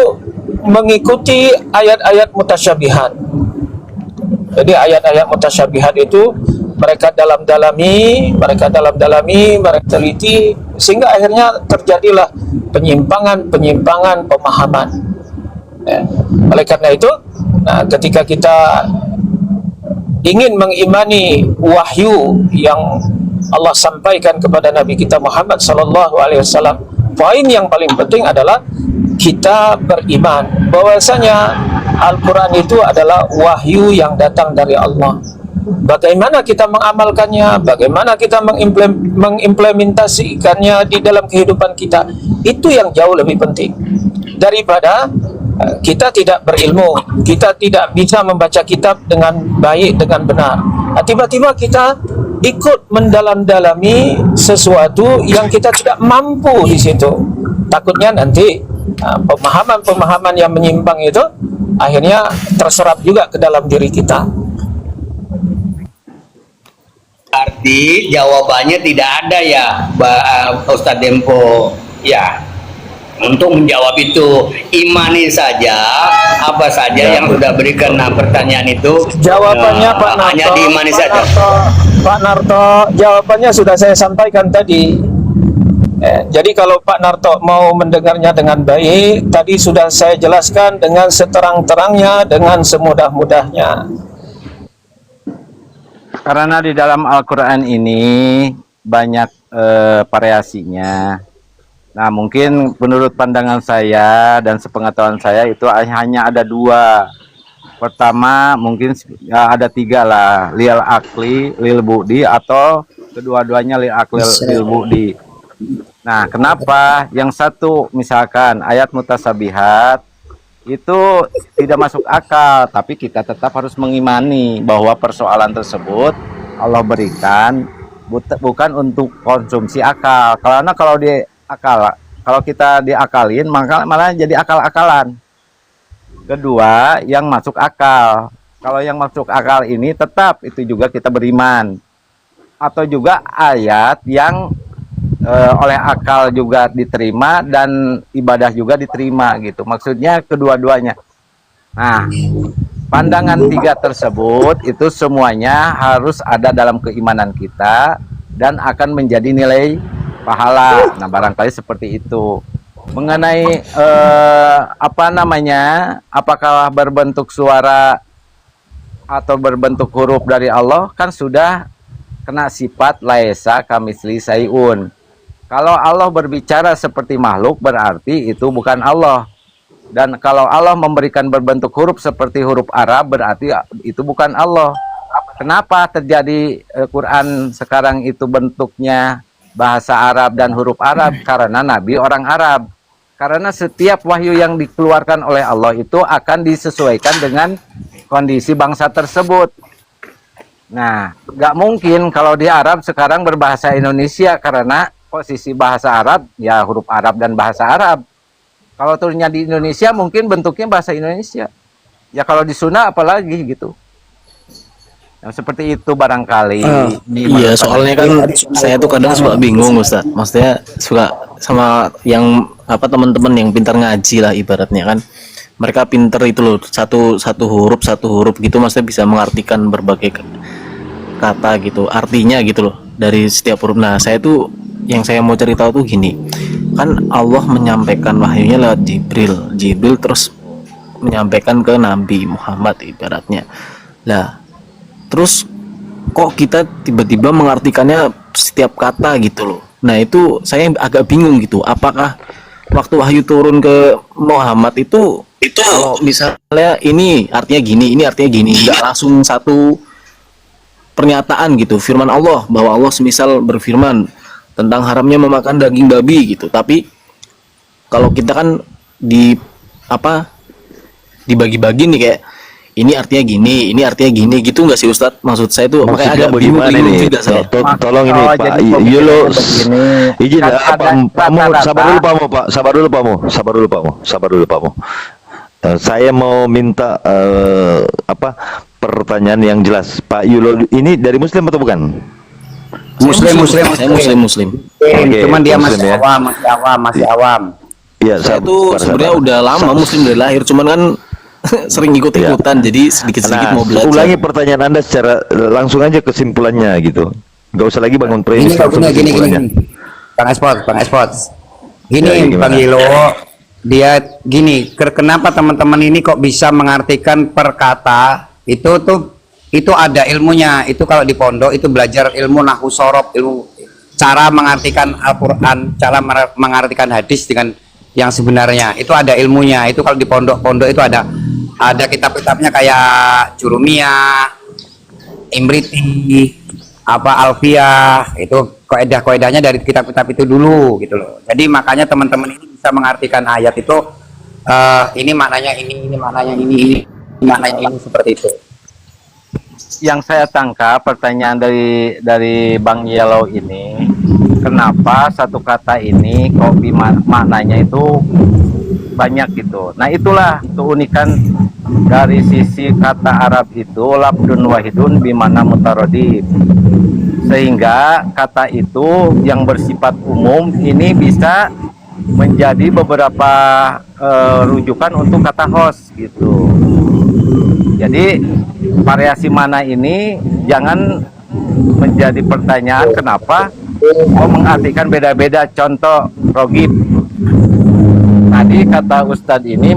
mengikuti ayat-ayat mutasyabihat. Jadi ayat-ayat mutasyabihat itu mereka dalam-dalami, mereka teliti, sehingga akhirnya terjadilah penyimpangan pemahaman. Ya. Oleh karena itu, nah, ketika kita ingin mengimani wahyu yang Allah sampaikan kepada Nabi kita Muhammad SAW, poin yang paling penting adalah kita beriman bahwasanya Al-Quran itu adalah wahyu yang datang dari Allah. Bagaimana kita mengamalkannya, bagaimana kita mengimplementasikannya di dalam kehidupan kita, itu yang jauh lebih penting daripada kita tidak berilmu, kita tidak bisa membaca kitab dengan baik, dengan benar. Nah, tiba-tiba kita ikut mendalam-dalami sesuatu yang kita tidak mampu di situ. Takutnya nanti pemahaman-pemahaman yang menyimpang itu akhirnya terserap juga ke dalam diri kita. Arti jawabannya tidak ada ya, Ustadz Dempo. Ya. Untuk menjawab itu, imani saja apa saja yang sudah berikan. Nah, pertanyaan itu jawabannya Pak Narto, hanya diimani saja. Pak Narto, jawabannya sudah saya sampaikan tadi. Jadi kalau Pak Narto mau mendengarnya dengan baik, tadi sudah saya jelaskan dengan seterang-terangnya, dengan semudah-mudahnya. Karena di dalam Al-Quran ini banyak variasinya. Nah, mungkin menurut pandangan saya dan sepengetahuan saya itu hanya ada dua. Pertama, mungkin ya ada tiga lah, lil akli, lil budi, atau kedua-duanya lil akli, lil budi. Nah, kenapa yang satu misalkan ayat mutasabihat itu tidak masuk akal, tapi kita tetap harus mengimani bahwa persoalan tersebut Allah berikan bukan untuk konsumsi akal. Karena kalau kita diakalin maka malah jadi akal-akalan. Kedua, yang masuk akal. Kalau yang masuk akal ini tetap itu juga kita beriman. Atau juga ayat yang oleh akal juga diterima dan ibadah juga diterima gitu. Maksudnya kedua-duanya. Nah, pandangan tiga tersebut itu semuanya harus ada dalam keimanan kita dan akan menjadi nilai pahala. Nah, barangkali seperti itu. Mengenai apakah berbentuk suara atau berbentuk huruf dari Allah, kan sudah kena sifat laisa kamisli sayun. Kalau Allah berbicara seperti makhluk, berarti itu bukan Allah. Dan kalau Allah memberikan berbentuk huruf seperti huruf Arab, berarti itu bukan Allah. Kenapa terjadi Quran sekarang itu bentuknya bahasa Arab dan huruf Arab? Karena Nabi orang Arab. Karena setiap wahyu yang dikeluarkan oleh Allah itu akan disesuaikan dengan kondisi bangsa tersebut. Nah, nggak mungkin kalau di Arab sekarang berbahasa Indonesia, karena posisi bahasa Arab ya huruf Arab dan bahasa Arab. Kalau turunnya di Indonesia mungkin bentuknya bahasa Indonesia. Ya kalau di Sunda apalagi gitu. Yang seperti itu barangkali. Iya, soalnya kan saya tuh kadang suka bingung, Ustaz. Maksudnya suka sama yang apa teman-teman yang pintar ngaji lah ibaratnya kan. Mereka pinter itu loh, satu huruf gitu, maksudnya bisa mengartikan berbagai kata gitu, artinya gitu loh dari setiap huruf. Nah, saya tuh yang saya mau cerita tuh gini. Kan Allah menyampaikan wahyunya lewat Jibril terus menyampaikan ke Nabi Muhammad ibaratnya. Lah, terus kok kita tiba-tiba mengartikannya setiap kata gitu loh. Nah, itu saya agak bingung gitu. Apakah waktu wahyu turun ke Muhammad itu kalau misalnya ini artinya gini, ini artinya gini, nggak langsung satu pernyataan gitu. Firman Allah bahwa Allah semisal berfirman tentang haramnya memakan daging babi gitu. Tapi kalau kita kan dibagi-bagi nih kayak ini artinya gini, ini artinya gini gitu nggak sih Ustadz? Maksud saya tuh makanya agak bingung juga saya. Tolong ini Pak Yulo, izin Pak Mo, sabar dulu Pak Mo. Saya mau minta pertanyaan yang jelas. Pak Yulo ini dari Muslim atau bukan? Muslim. Saya Muslim. Oke, Cuman dia Muslim masih ya. masih awam. Iya, Saya tuh sebenarnya udah lama Muslim dari lahir, cuman kan sering ikut-ikutan, jadi sedikit-sedikit mau belajar. Ulangi pertanyaan Anda secara langsung aja kesimpulannya gitu. Nggak usah lagi bangun premis. Gini. Bang Espot. Gini, Bang Yilo, dia gini, kenapa teman-teman ini kok bisa mengartikan per kata itu ada ilmunya. Itu kalau di pondok itu belajar ilmu nahwu sorof, ilmu cara mengartikan Al-Qur'an, cara mengartikan hadis dengan yang sebenarnya. Itu ada ilmunya. Itu kalau di pondok-pondok itu ada kitab-kitabnya kayak Jurumiyah, Imriti, Alfiyah, itu kaidah-kaidahnya dari kitab-kitab itu dulu gitu loh. Jadi makanya teman-teman ini bisa mengartikan ayat itu ini maknanya ini maknanya ini maknanya ini, seperti itu. Yang saya tangkap pertanyaan dari Bang Yellow ini, kenapa satu kata ini kok maknanya itu banyak gitu. Nah, itulah keunikan dari sisi kata Arab itu labdun wahidun bimana mutarodif. Sehingga kata itu yang bersifat umum ini bisa menjadi beberapa rujukan untuk kata host gitu. Jadi variasi mana ini jangan menjadi pertanyaan kenapa mengartikan beda-beda. Contoh rogib, tadi kata Ustadz ini